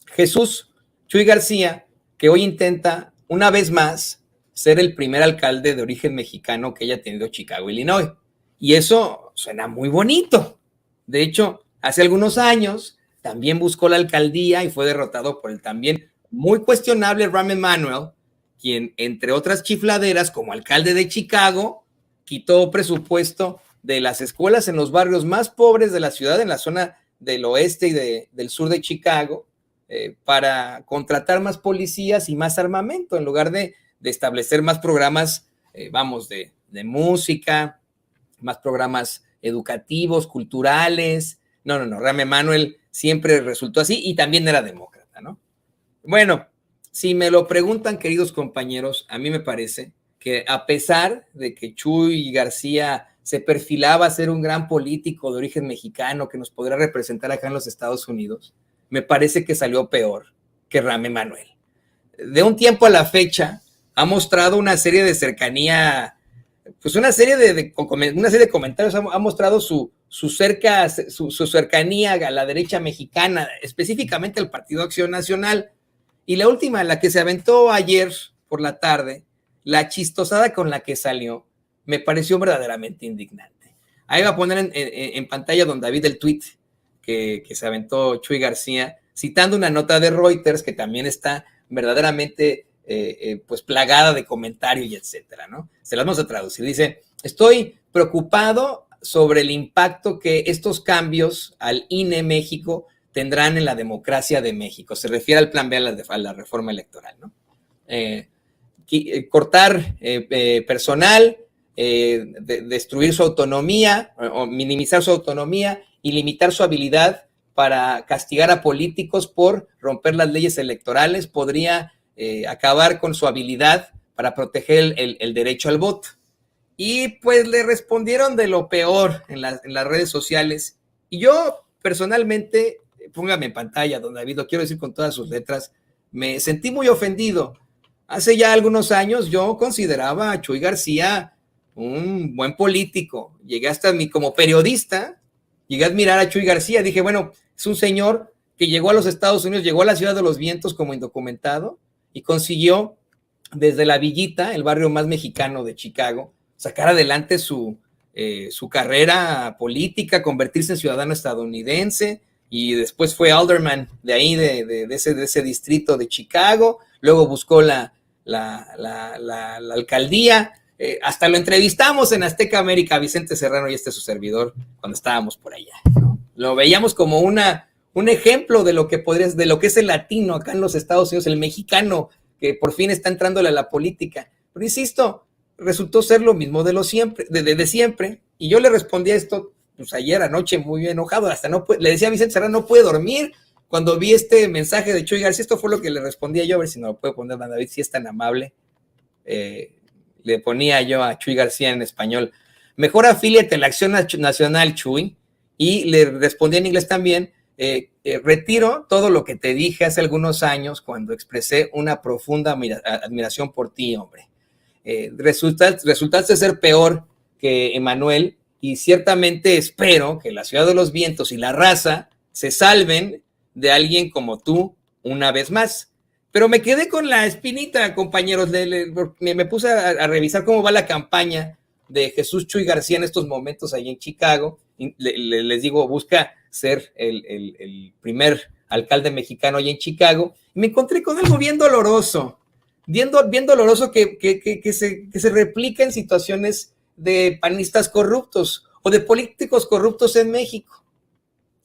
Jesús Chuy García, que hoy intenta una vez más ser el primer alcalde de origen mexicano que haya tenido Chicago, Illinois. Y eso suena muy bonito. De hecho, hace algunos años también buscó la alcaldía y fue derrotado por el también muy cuestionable Rahm Emanuel, quien, entre otras chifladeras, como alcalde de Chicago, quitó presupuesto de las escuelas en los barrios más pobres de la ciudad, en la zona del oeste y del sur de Chicago, para contratar más policías y más armamento, en lugar de establecer más programas, de música, más programas educativos, culturales. No, Rahm Emanuel siempre resultó así y también era demócrata, ¿no? Bueno, si me lo preguntan, queridos compañeros, a mí me parece que a pesar de que Chuy García se perfilaba a ser un gran político de origen mexicano que nos podrá representar acá en los Estados Unidos, me parece que salió peor que Rahm Emanuel. De un tiempo a la fecha ha mostrado una serie de cercanía, pues una serie de comentarios, ha mostrado su cercanía a la derecha mexicana, específicamente al Partido Acción Nacional. Y la última, la que se aventó ayer por la tarde, la chistosada con la que salió, me pareció verdaderamente indignante. Ahí va a poner en pantalla don David el tweet que se aventó Chuy García, citando una nota de Reuters que también está verdaderamente pues plagada de comentarios y etcétera, ¿no? Se las vamos a traducir. Dice: estoy preocupado sobre el impacto que estos cambios al INE México tendrán en la democracia de México. Se refiere al plan B, a la reforma electoral, ¿no? Cortar personal, destruir su autonomía o minimizar su autonomía y limitar su habilidad para castigar a políticos por romper las leyes electorales podría acabar con su habilidad para proteger el derecho al voto. Y pues le respondieron de lo peor en las redes sociales. Y yo personalmente, póngame en pantalla, don David, lo quiero decir con todas sus letras, me sentí muy ofendido. Hace ya algunos años yo consideraba a Chuy García un buen político. Llegué hasta como periodista, llegué a admirar a Chuy García. Dije, bueno, es un señor que llegó a los Estados Unidos, llegó a la Ciudad de los Vientos como indocumentado y consiguió desde la Villita, el barrio más mexicano de Chicago, sacar adelante su carrera política, convertirse en ciudadano estadounidense, y después fue alderman de ahí, de ese distrito de Chicago. Luego buscó la alcaldía. Hasta lo entrevistamos en Azteca América, Vicente Serrano y su servidor, cuando estábamos por allá, ¿no? Lo veíamos como un ejemplo de lo que es el latino acá en los Estados Unidos, el mexicano que por fin está entrándole a la política. Pero insisto, resultó ser lo mismo de siempre. Y yo le respondí a esto, pues ayer anoche muy enojado, hasta le decía a Vicente Serrano, no puede dormir. Cuando vi este mensaje de Chuy García, esto fue lo que le respondía yo, a ver si no lo puede poner David, si es tan amable. Le ponía yo a Chuy García en español: mejor afíliate a la Acción Nacional, Chuy. Y le respondí en inglés también: retiro todo lo que te dije hace algunos años cuando expresé una profunda admiración por ti, hombre. Resultaste ser peor que Emanuel, y ciertamente espero que la Ciudad de los Vientos y la raza se salven de alguien como tú una vez más. Pero me quedé con la espinita, compañeros. Me puse a revisar cómo va la campaña de Jesús Chuy García en estos momentos allí en Chicago. Les digo, busca ser el primer alcalde mexicano allí en Chicago. Y me encontré con algo bien doloroso, bien doloroso que se replica en situaciones de panistas corruptos o de políticos corruptos en México.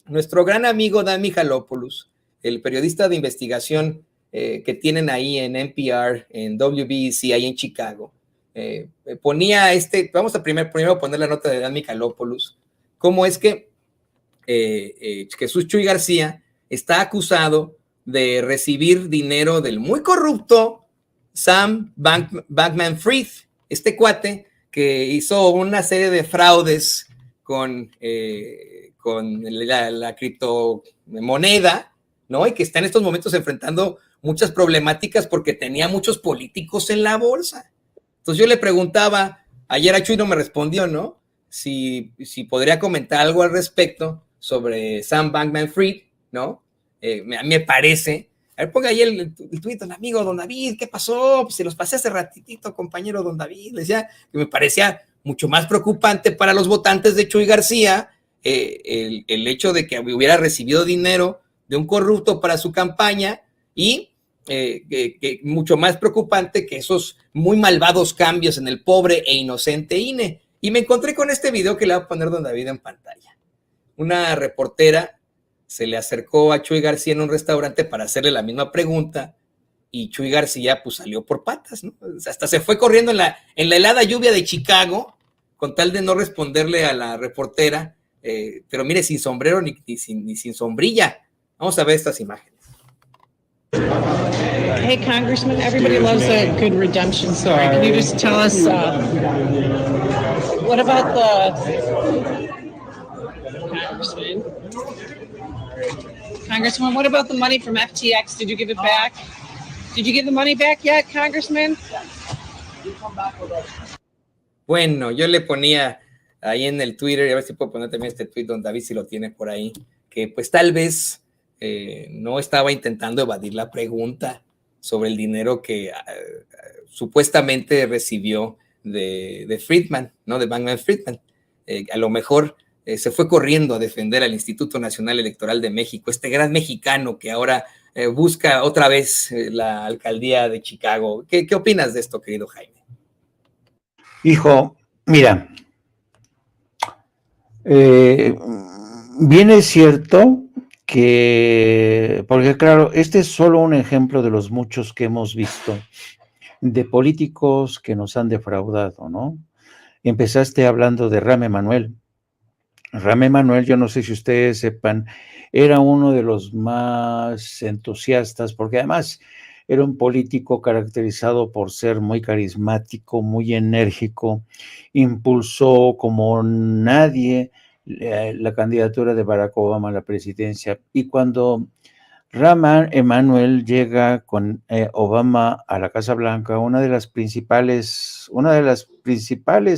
Nuestro gran amigo Dan Michalopoulos, el periodista de investigación que tienen ahí en NPR, en WBEZ, ahí en Chicago, ponía vamos a primero poner la nota de Dan Michalopoulos, cómo es que Jesús Chuy García está acusado de recibir dinero del muy corrupto Sam Bankman-Fried, este cuate que hizo una serie de fraudes con la criptomoneda, ¿no? Y que está en estos momentos enfrentando muchas problemáticas porque tenía muchos políticos en la bolsa. Entonces yo le preguntaba, ayer a Chuy no me respondió, ¿no? Si podría comentar algo al respecto sobre Sam Bankman-Fried, ¿no? A mí me parece. A ver, ponga ahí el tuit, don amigo, don David, ¿qué pasó? Pues se los pasé hace ratitito, compañero don David. Le decía que me parecía mucho más preocupante para los votantes de Chuy García el hecho de que hubiera recibido dinero de un corrupto para su campaña, y que mucho más preocupante que esos muy malvados cambios en el pobre e inocente INE. Y me encontré con este video que le va a poner don David en pantalla. Una reportera se le acercó a Chuy García en un restaurante para hacerle la misma pregunta, y Chuy García pues salió por patas, ¿no? Hasta se fue corriendo en la helada lluvia de Chicago con tal de no responderle a la reportera, pero mire, sin sombrero ni sin sombrilla. Vamos a ver estas imágenes. Hey, Congressman, everybody loves a good redemption story. Can you just tell us what about Congressman, what about the money from FTX? Did you give it back? Did you give the money back yet, Congressman? Bueno, yo le ponía ahí en el Twitter, y a ver si puedo poner también este tweet, don David, si lo tiene por ahí, que pues tal vez no estaba intentando evadir la pregunta sobre el dinero que supuestamente recibió de Friedman, ¿no? De Bankman-Fried. A lo mejor se fue corriendo a defender al Instituto Nacional Electoral de México, este gran mexicano que ahora busca otra vez la alcaldía de Chicago. ¿Qué opinas de esto, querido Jaime? Hijo, mira, bien es cierto que, porque claro, este es solo un ejemplo de los muchos que hemos visto de políticos que nos han defraudado, ¿no? Empezaste hablando de Rahm Emanuel. Rahm Emanuel, yo no sé si ustedes sepan, era uno de los más entusiastas, porque además era un político caracterizado por ser muy carismático, muy enérgico, impulsó como nadie la candidatura de Barack Obama a la presidencia. Y cuando Rahm Emanuel llega con Obama a la Casa Blanca, una de las principales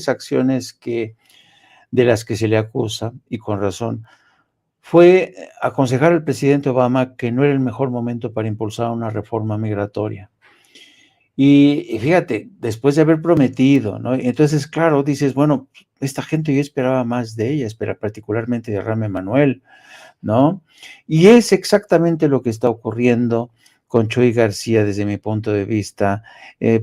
acciones de las que se le acusa, y con razón, fue aconsejar al presidente Obama que no era el mejor momento para impulsar una reforma migratoria. Y fíjate, después de haber prometido, ¿no? Entonces, claro, dices, bueno, esta gente yo esperaba más de ella, particularmente de Rahm Emanuel, ¿no? Y es exactamente lo que está ocurriendo con Chuy García desde mi punto de vista.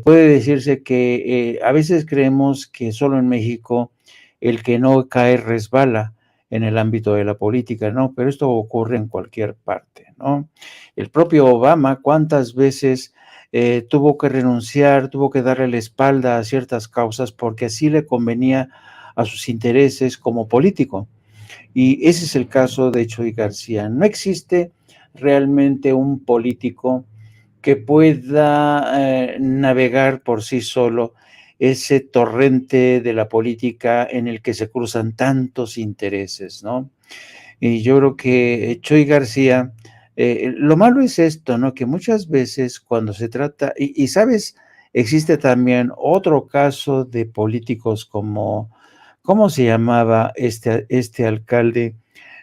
Puede decirse que a veces creemos que solo en México el que no cae resbala en el ámbito de la política, ¿no? Pero esto ocurre en cualquier parte, ¿no? El propio Obama, ¿cuántas veces tuvo que renunciar, tuvo que darle la espalda a ciertas causas porque así le convenía a sus intereses como político? Y ese es el caso de Chuy García. No existe realmente un político que pueda navegar por sí solo ese torrente de la política en el que se cruzan tantos intereses, ¿no? Y yo creo que Chuy García, lo malo es esto, ¿no? Que muchas veces cuando se trata, y sabes, existe también otro caso de políticos como, ¿cómo se llamaba este alcalde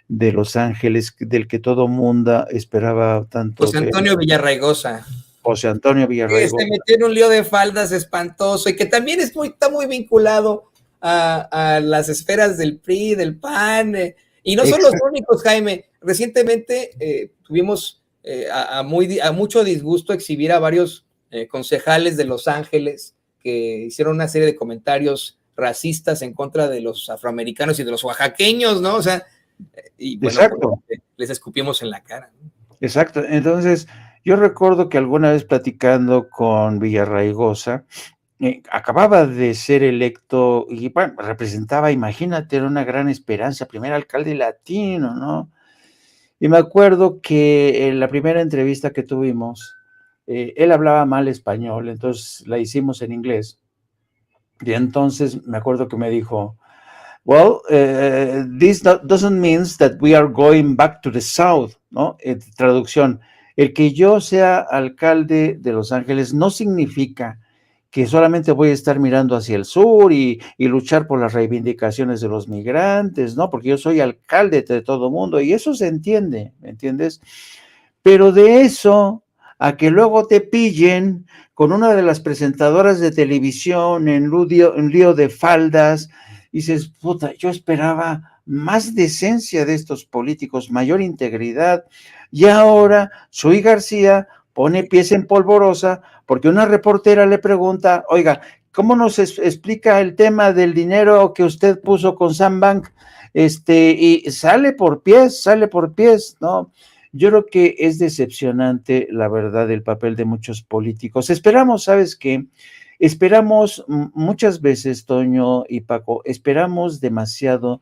de Los Ángeles, del que todo mundo esperaba tanto? José Antonio Villarraigosa. José Antonio Que Villarraigosa. se metió en un lío de faldas espantoso y que también está muy vinculado a las esferas del PRI, del PAN, y no son los únicos, Jaime. Recientemente tuvimos a mucho disgusto exhibir a varios concejales de Los Ángeles que hicieron una serie de comentarios racistas en contra de los afroamericanos y de los oaxaqueños, ¿no? O sea, y bueno, Exacto. les escupimos en la cara, ¿no? Exacto. Entonces, yo recuerdo que alguna vez platicando con Villarraigosa, acababa de ser electo y bueno, representaba, imagínate, era una gran esperanza, primer alcalde latino, ¿no? Y me acuerdo que en la primera entrevista que tuvimos, él hablaba mal español, entonces la hicimos en inglés. Y entonces me acuerdo que me dijo, well, this doesn't mean that we are going back to the south, ¿no? Traducción, el que yo sea alcalde de Los Ángeles no significa que solamente voy a estar mirando hacia el sur y luchar por las reivindicaciones de los migrantes, ¿no? Porque yo soy alcalde de todo el mundo y eso se entiende, ¿me entiendes? Pero de eso a que luego te pillen con una de las presentadoras de televisión en lío de faldas, dices, puta, yo esperaba más decencia de estos políticos, mayor integridad, y ahora Chuy García pone pies en polvorosa porque una reportera le pregunta, oiga, ¿cómo nos explica el tema del dinero que usted puso con Sambank? Y sale por pies, ¿no? Yo creo que es decepcionante, la verdad, el papel de muchos políticos. Esperamos, ¿sabes qué? Esperamos muchas veces, Toño y Paco, esperamos demasiado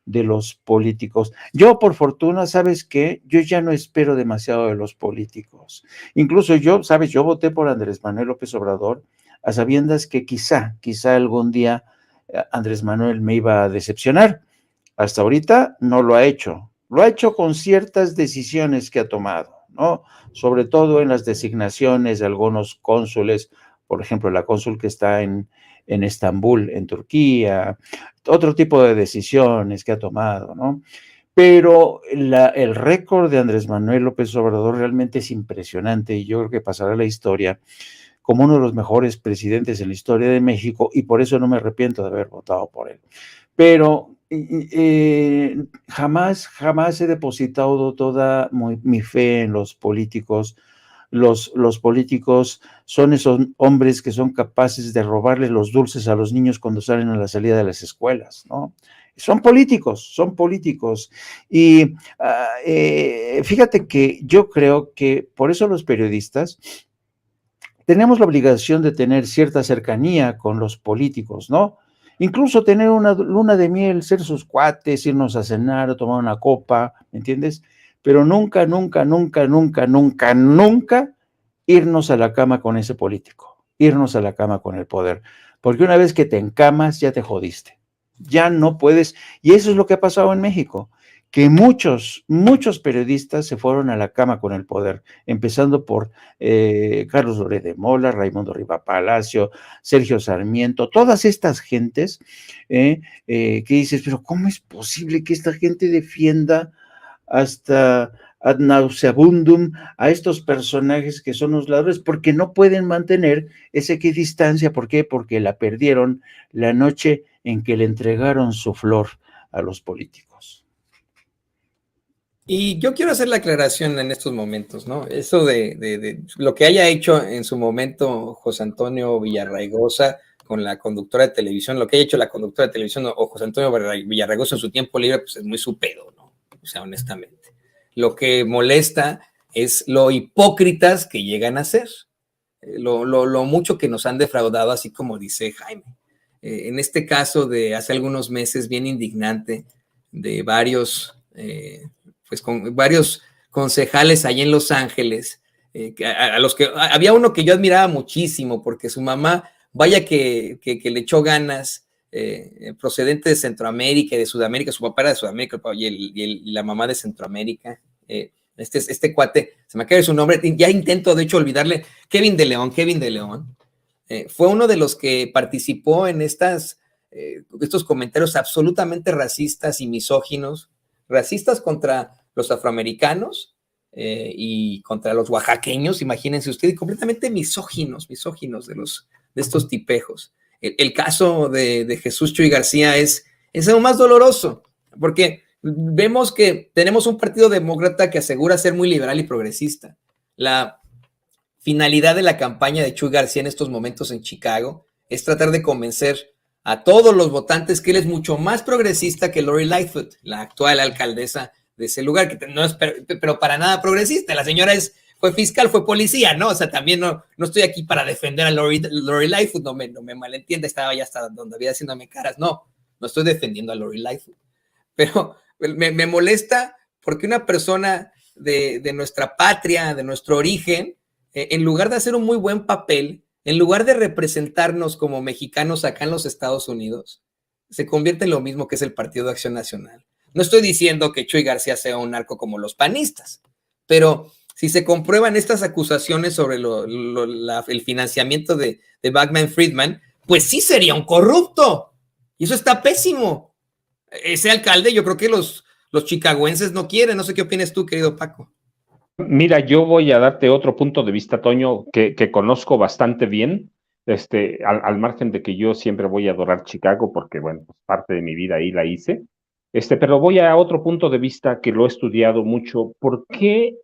de los políticos. Yo, por fortuna, ¿sabes qué? Yo ya no espero demasiado de los políticos. Incluso yo, ¿sabes? Yo voté por Andrés Manuel López Obrador a sabiendas que quizá algún día Andrés Manuel me iba a decepcionar. Hasta ahorita no lo ha hecho. Lo ha hecho con ciertas decisiones que ha tomado, ¿no? Sobre todo en las designaciones de algunos cónsules, por ejemplo, la cónsul que está en Estambul, en Turquía, otro tipo de decisiones que ha tomado, ¿no? Pero el récord de Andrés Manuel López Obrador realmente es impresionante y yo creo que pasará a la historia como uno de los mejores presidentes en la historia de México y por eso no me arrepiento de haber votado por él. Pero jamás he depositado toda mi fe en los políticos. Los políticos son esos hombres que son capaces de robarle los dulces a los niños cuando salen a la salida de las escuelas, ¿no? Son políticos. Y fíjate que yo creo que por eso los periodistas tenemos la obligación de tener cierta cercanía con los políticos, ¿no? Incluso tener una luna de miel, ser sus cuates, irnos a cenar, a tomar una copa, ¿me entiendes? Pero nunca irnos a la cama con ese político, irnos a la cama con el poder, porque una vez que te encamas ya te jodiste, ya no puedes, y eso es lo que ha pasado en México, que muchos periodistas se fueron a la cama con el poder, empezando por Carlos Loret de Mola, Raimundo Riva Palacio, Sergio Sarmiento, todas estas gentes que dices, pero ¿cómo es posible que esta gente defienda hasta ad nauseabundum a estos personajes que son los ladrones, porque no pueden mantener esa equidistancia. ¿Por qué? Porque la perdieron la noche en que le entregaron su flor a los políticos. Y yo quiero hacer la aclaración en estos momentos, ¿no? Eso de lo que haya hecho en su momento José Antonio Villarraigosa con la conductora de televisión, lo que haya hecho la conductora de televisión o José Antonio Villarraigosa en su tiempo libre, pues es muy su pedo, ¿no? O sea, honestamente. Lo que molesta es lo hipócritas que llegan a ser, lo mucho que nos han defraudado, así como dice Jaime. En este caso de hace algunos meses, bien indignante, de varios, pues con varios concejales allí en Los Ángeles, a los que había uno que yo admiraba muchísimo, porque su mamá, vaya que le echó ganas, procedente de Centroamérica y de Sudamérica. Su papá era de Sudamérica y la mamá de Centroamérica. Este cuate, se me acaba su nombre, ya intento de hecho olvidarle, Kevin de León, fue uno de los que participó en estos comentarios absolutamente racistas y misóginos, racistas contra los afroamericanos y contra los oaxaqueños, imagínense ustedes, completamente misóginos de estos tipejos. El caso de Jesús Chuy García es aún más doloroso, porque vemos que tenemos un partido demócrata que asegura ser muy liberal y progresista. La finalidad de la campaña de Chuy García en estos momentos en Chicago es tratar de convencer a todos los votantes que él es mucho más progresista que Lori Lightfoot, la actual alcaldesa de ese lugar, que no es pero para nada progresista. La señora fue fiscal, fue policía, ¿no? O sea, también no estoy aquí para defender a Lori Lightfoot, no me malentienda, estaba ya hasta donde había haciéndome caras. No estoy defendiendo a Lori Lightfoot. Pero me molesta porque una persona de nuestra patria, de nuestro origen, en lugar de hacer un muy buen papel, en lugar de representarnos como mexicanos acá en los Estados Unidos, se convierte en lo mismo que es el Partido de Acción Nacional. No estoy diciendo que Chuy García sea un narco como los panistas, pero si se comprueban estas acusaciones sobre el financiamiento de Bankman-Friedman, pues sí sería un corrupto. Y eso está pésimo. Ese alcalde, yo creo que los chicagoenses no quieren. No sé qué opinas tú, querido Paco. Mira, yo voy a darte otro punto de vista, Toño, que conozco bastante bien, al margen de que yo siempre voy a adorar Chicago, porque, bueno, pues parte de mi vida ahí la hice, pero voy a otro punto de vista que lo he estudiado mucho. ¿Por qué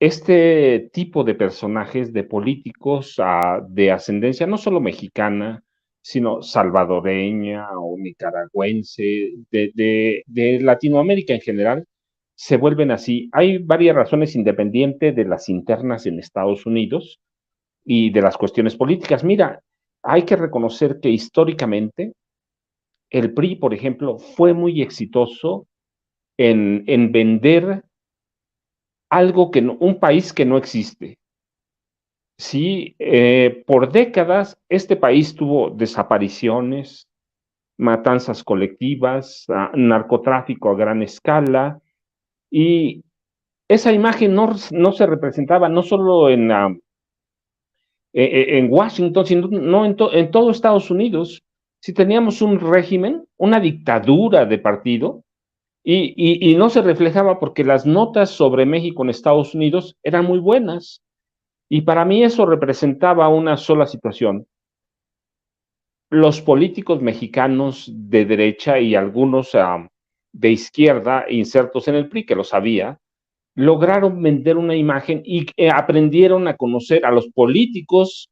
este tipo de personajes, de políticos de ascendencia no solo mexicana, sino salvadoreña o nicaragüense, de Latinoamérica en general, se vuelven así? Hay varias razones independientes de las internas en Estados Unidos y de las cuestiones políticas. Mira, hay que reconocer que históricamente el PRI, por ejemplo, fue muy exitoso en vender algo un país que no existe. Sí, por décadas este país tuvo desapariciones, matanzas colectivas, narcotráfico a gran escala, y esa imagen no se representaba no solo en Washington, sino en todo Estados Unidos. Si teníamos un régimen, una dictadura de partido, y no se reflejaba porque las notas sobre México en Estados Unidos eran muy buenas. Y para mí eso representaba una sola situación. Los políticos mexicanos de derecha y algunos de izquierda insertos en el PRI, que lo sabía, lograron vender una imagen y aprendieron a conocer a los políticos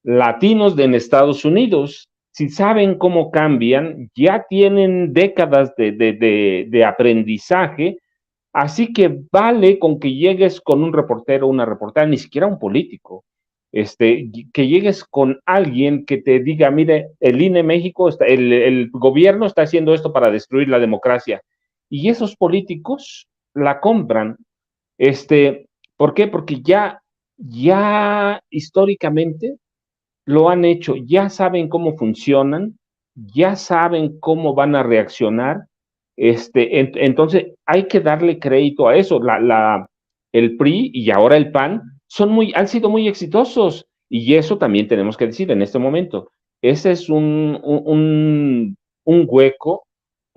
latinos en Estados Unidos. Si saben cómo cambian, ya tienen décadas de aprendizaje, así que vale con que llegues con un reportero, una reportera, ni siquiera un político, que llegues con alguien que te diga, mire, el INE México, el gobierno está haciendo esto para destruir la democracia, y esos políticos la compran. ¿Por qué? Porque ya históricamente lo han hecho, ya saben cómo funcionan, ya saben cómo van a reaccionar. Entonces hay que darle crédito a eso. El PRI y ahora el PAN han sido muy exitosos, y eso también tenemos que decir en este momento. Ese es un hueco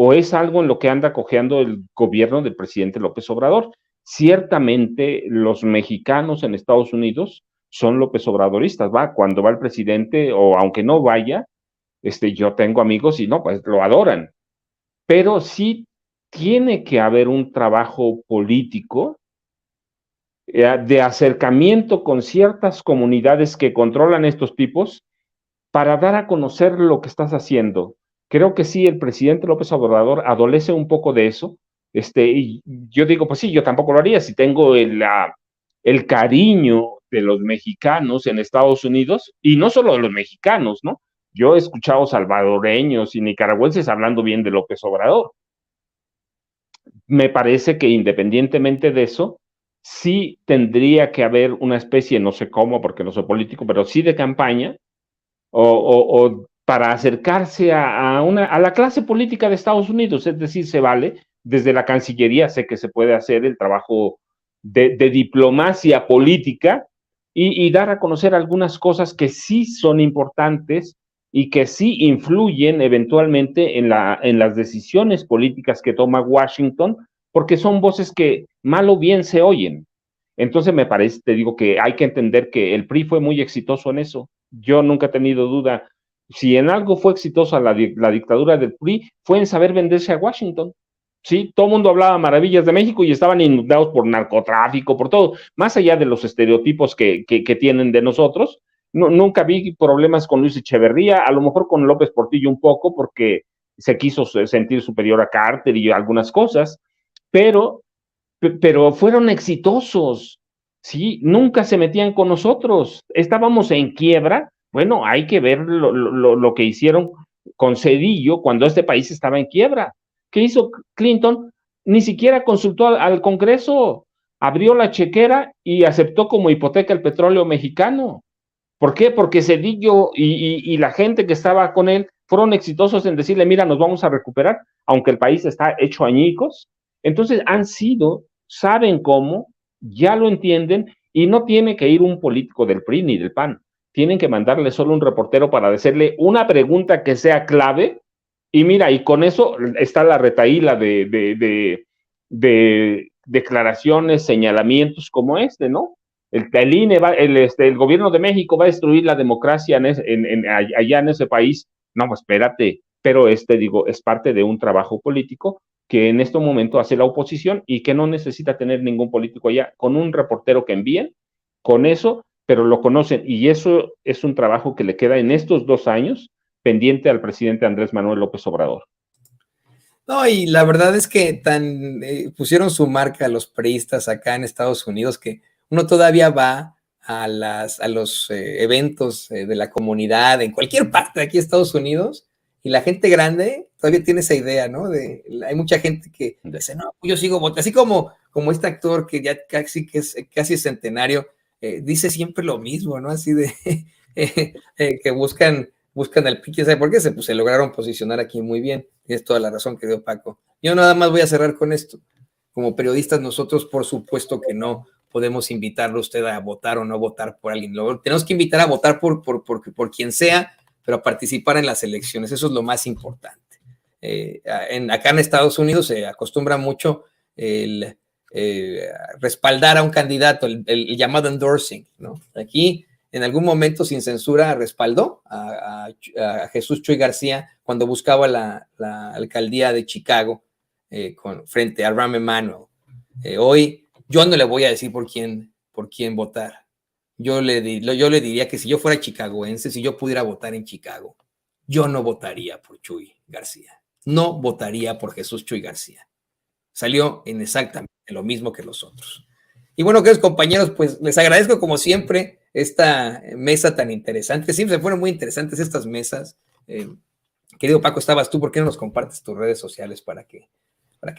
o es algo en lo que anda cojeando el gobierno del presidente López Obrador. Ciertamente los mexicanos en Estados Unidos son López Obradoristas, ¿va? Cuando va el presidente, o aunque no vaya, yo tengo amigos y no, pues lo adoran. Pero sí tiene que haber un trabajo político de acercamiento con ciertas comunidades que controlan estos tipos para dar a conocer lo que estás haciendo. Creo que sí, el presidente López Obrador adolece un poco de eso. Y yo digo, pues sí, yo tampoco lo haría si tengo el cariño de los mexicanos en Estados Unidos, y no solo de los mexicanos, ¿no? Yo he escuchado salvadoreños y nicaragüenses hablando bien de López Obrador. Me parece que independientemente de eso, sí tendría que haber una especie, no sé cómo, porque no soy político, pero sí de campaña, o para acercarse a la clase política de Estados Unidos. Es decir, se vale, desde la Cancillería sé que se puede hacer el trabajo de diplomacia política y dar a conocer algunas cosas que sí son importantes y que sí influyen eventualmente en las decisiones políticas que toma Washington, porque son voces que mal o bien se oyen. Entonces me parece, te digo, que hay que entender que el PRI fue muy exitoso en eso. Yo nunca he tenido duda. Si en algo fue exitosa la dictadura del PRI, fue en saber venderse a Washington. Sí, todo el mundo hablaba maravillas de México y estaban inundados por narcotráfico, por todo. Más allá de los estereotipos que tienen de nosotros, nunca vi problemas con Luis Echeverría, a lo mejor con López Portillo un poco, porque se quiso sentir superior a Carter y algunas cosas, pero fueron exitosos, ¿sí? Nunca se metían con nosotros. Estábamos en quiebra. Bueno, hay que ver lo que hicieron con Cedillo cuando este país estaba en quiebra. ¿Qué hizo Clinton? Ni siquiera consultó al Congreso. Abrió la chequera y aceptó como hipoteca el petróleo mexicano. ¿Por qué? Porque Cedillo y la gente que estaba con él fueron exitosos en decirle, mira, nos vamos a recuperar, aunque el país está hecho añicos. Entonces saben cómo, ya lo entienden, y no tiene que ir un político del PRI ni del PAN. Tienen que mandarle solo un reportero para decirle una pregunta que sea clave, y mira, y con eso está la retahíla de declaraciones, señalamientos como ¿no? El INE el gobierno de México va a destruir la democracia allá en ese país. No, espérate, pero digo, es parte de un trabajo político que en este momento hace la oposición y que no necesita tener ningún político allá. Con un reportero que envíen, con eso, pero lo conocen, y eso es un trabajo que le queda en estos 2 años pendiente al presidente Andrés Manuel López Obrador. No, y la verdad es que pusieron su marca a los priistas acá en Estados Unidos, que uno todavía va a los eventos de la comunidad en cualquier parte de aquí de Estados Unidos, y la gente grande todavía tiene esa idea, ¿no? Hay mucha gente que dice, no, yo sigo votando, así como este actor que ya casi es centenario, dice siempre lo mismo, ¿no? Así de que buscan el pique, ¿sabe por qué? Pues se lograron posicionar aquí muy bien. Tienes toda la razón, querido Paco. Yo nada más voy a cerrar con esto. Como periodistas, nosotros, por supuesto que no podemos invitarlo a usted a votar o no votar por alguien. Tenemos que invitar a votar por quien sea, pero a participar en las elecciones. Eso es lo más importante. Acá en Estados Unidos se acostumbra mucho el respaldar a un candidato, el llamado endorsing, ¿no? Aquí, en algún momento, sin censura, respaldó a Jesús Chuy García cuando buscaba la alcaldía de Chicago frente a Rahm Emanuel. Hoy yo no le voy a decir por quién votar. Yo le diría que si yo fuera chicagoense, si yo pudiera votar en Chicago, yo no votaría por Chuy García. No votaría por Jesús Chuy García. Salió en exactamente lo mismo que los otros. Y bueno, queridos compañeros, pues les agradezco como siempre esta mesa tan interesante. Siempre fueron muy interesantes estas mesas. Querido Paco, estabas tú, ¿por qué no nos compartes tus redes sociales para que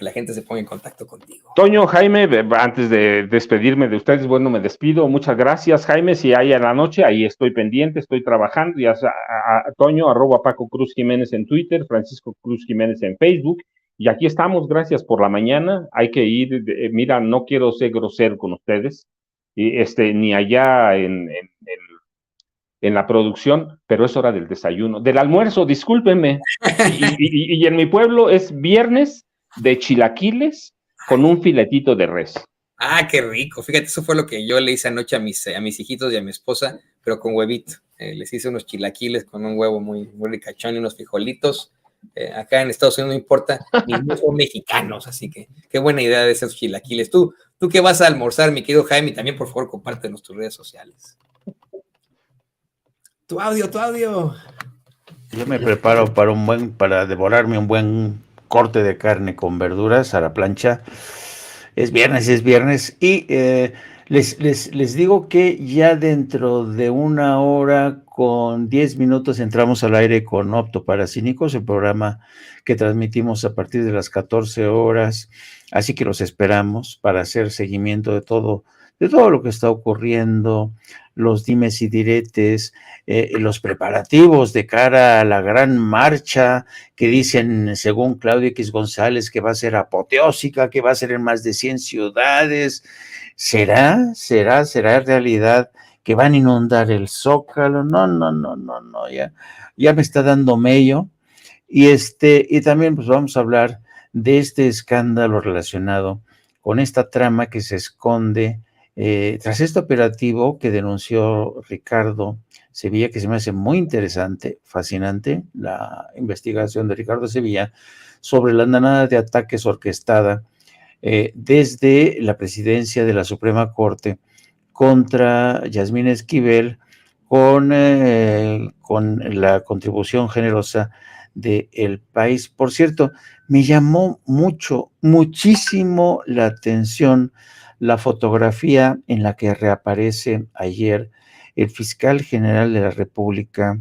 la gente se ponga en contacto contigo? Toño, Jaime, antes de despedirme de ustedes, bueno, me despido. Muchas gracias, Jaime. Si hay a la noche, ahí estoy pendiente, estoy trabajando. Ya a Toño, @Paco Cruz Jiménez en Twitter, Francisco Cruz Jiménez en Facebook. Y aquí estamos, gracias por la mañana. Hay que ir, mira, no quiero ser grosero con ustedes, ni allá en la producción, pero es hora del desayuno, del almuerzo, discúlpenme. Y en mi pueblo es viernes de chilaquiles con un filetito de res. Ah, qué rico. Fíjate, eso fue lo que yo le hice anoche a mis hijitos y a mi esposa, pero con huevito. Les hice unos chilaquiles con un huevo muy, muy ricachón y unos frijolitos. Acá en Estados Unidos no importa, ni son mexicanos, así que qué buena idea de esos chilaquiles. ¿Tú qué vas a almorzar, mi querido Jaime? Y también, por favor, compártenos tus redes sociales. Tu audio. Yo me preparo para devorarme un buen corte de carne con verduras a la plancha. Es viernes y les digo que ya dentro de 1 hora con 10 minutos entramos al aire con Optoparacínicos, el programa que transmitimos a partir de las 14 horas, así que los esperamos para hacer seguimiento de todo lo que está ocurriendo, los dimes y diretes, los preparativos de cara a la gran marcha que dicen, según Claudio X González, que va a ser apoteósica, que va a ser en más de 100 ciudades. ¿Será realidad que van a inundar el Zócalo? No, ya me está dando mello. Y también pues vamos a hablar de este escándalo relacionado con esta trama que se esconde tras este operativo que denunció Ricardo Sevilla, que se me hace muy interesante, fascinante, la investigación de Ricardo Sevilla sobre la andanada de ataques orquestada desde la presidencia de la Suprema Corte contra Yasmín Esquivel con la contribución generosa del país. Por cierto, me llamó muchísimo la atención la fotografía en la que reaparece ayer el fiscal general de la República,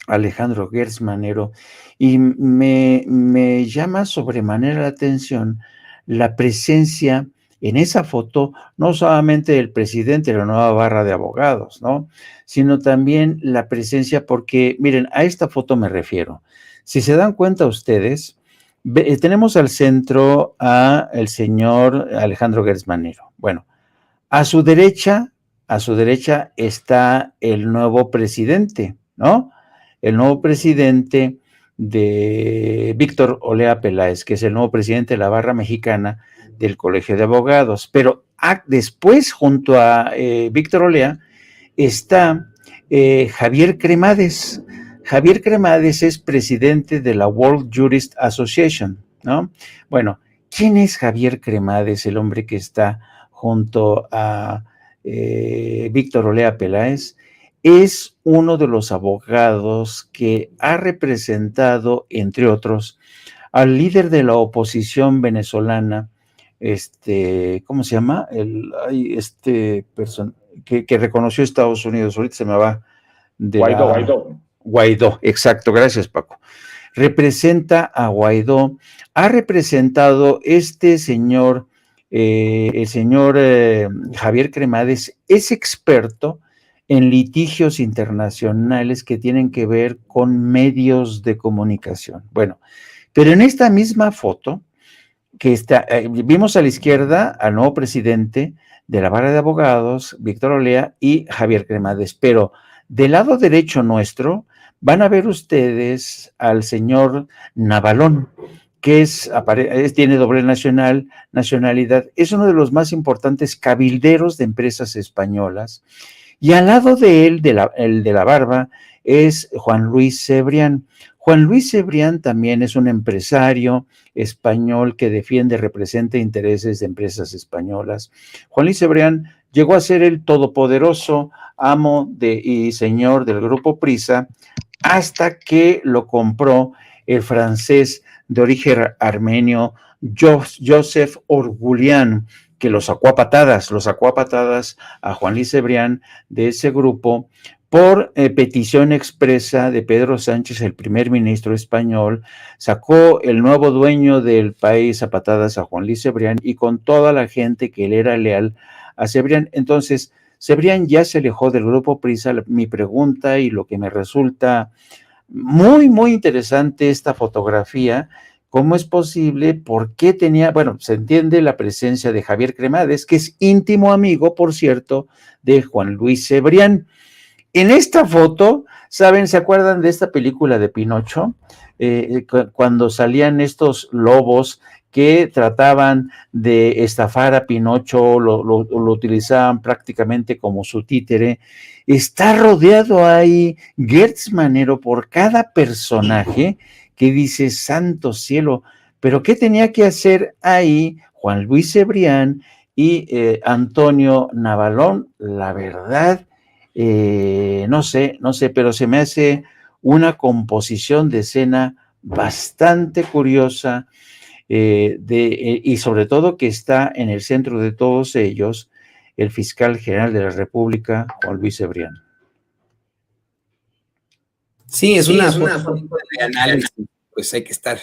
Alejandro Gertz Manero, y me llama sobremanera la atención la presencia en esa foto, no solamente del presidente de la nueva barra de abogados, ¿no? Sino también la presencia, porque, miren, a esta foto me refiero. Si se dan cuenta ustedes, tenemos al centro a el señor Alejandro Gertz Manero. Bueno, a su derecha está el nuevo presidente, ¿no? El nuevo presidente de Víctor Olea Peláez, que es el nuevo presidente de la barra mexicana del Colegio de Abogados. Pero después, junto a Víctor Olea, está Javier Cremades. Javier Cremades es presidente de la World Jurist Association, ¿no? Bueno, ¿quién es Javier Cremades, el hombre que está junto a Víctor Olea Peláez? Es uno de los abogados que ha representado, entre otros, al líder de la oposición venezolana, ¿cómo se llama? Que reconoció Estados Unidos, ahorita se me va. Guaidó, exacto, gracias Paco. Representa a Guaidó, ha representado este señor, el señor Javier Cremades, es experto en litigios internacionales que tienen que ver con medios de comunicación. Bueno, pero en esta misma foto, que está, vimos a la izquierda al nuevo presidente de la barra de abogados, Víctor Olea, y Javier Cremades, pero del lado derecho nuestro van a ver ustedes al señor Navalón, que tiene doble nacionalidad, es uno de los más importantes cabilderos de empresas españolas, y al lado de él, el de la barba, es Juan Luis Cebrián. Juan Luis Cebrián también es un empresario español que representa intereses de empresas españolas. Juan Luis Cebrián llegó a ser el todopoderoso amo y señor del Grupo Prisa hasta que lo compró el francés de origen armenio Joseph Orboulian, que lo sacó a patadas a Juan Luis Cebrián de ese grupo por petición expresa de Pedro Sánchez, el primer ministro español. Sacó el nuevo dueño del país a patadas a Juan Luis Cebrián y con toda la gente que él era leal a Cebrián. Entonces, Cebrián ya se alejó del Grupo Prisa. Mi pregunta y lo que me resulta muy, muy interesante esta fotografía, ¿cómo es posible? ¿Por qué se entiende la presencia de Javier Cremades, que es íntimo amigo, por cierto, de Juan Luis Cebrián? En esta foto, ¿saben? ¿Se acuerdan de esta película de Pinocho? Cuando salían estos lobos que trataban de estafar a Pinocho, lo utilizaban prácticamente como su títere. Está rodeado ahí Gertz Manero por cada personaje que dice, santo cielo, pero ¿qué tenía que hacer ahí Juan Luis Cebrián y Antonio Navalón? La verdad, no sé, pero se me hace una composición de escena bastante curiosa, y sobre todo que está en el centro de todos ellos el fiscal general de la República, Juan Luis Cebrián. Sí, es una foto de análisis, pues hay que estar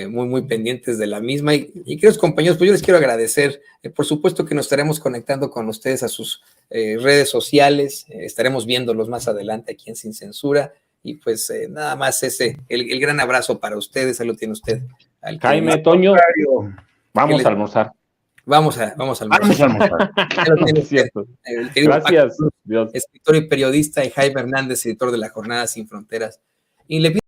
muy pendientes de la misma. Y queridos compañeros, pues yo les quiero agradecer, por supuesto que nos estaremos conectando con ustedes a sus redes sociales, estaremos viéndolos más adelante aquí en Sin Censura, y pues nada más el gran abrazo para ustedes, ahí lo tiene usted. Jaime, Toño, vamos a almorzar. Vamos a almorzar. Es cierto. Gracias, Dios. Escritor y periodista, y Jaime Hernández, editor de La Jornada Sin Fronteras. Y le pido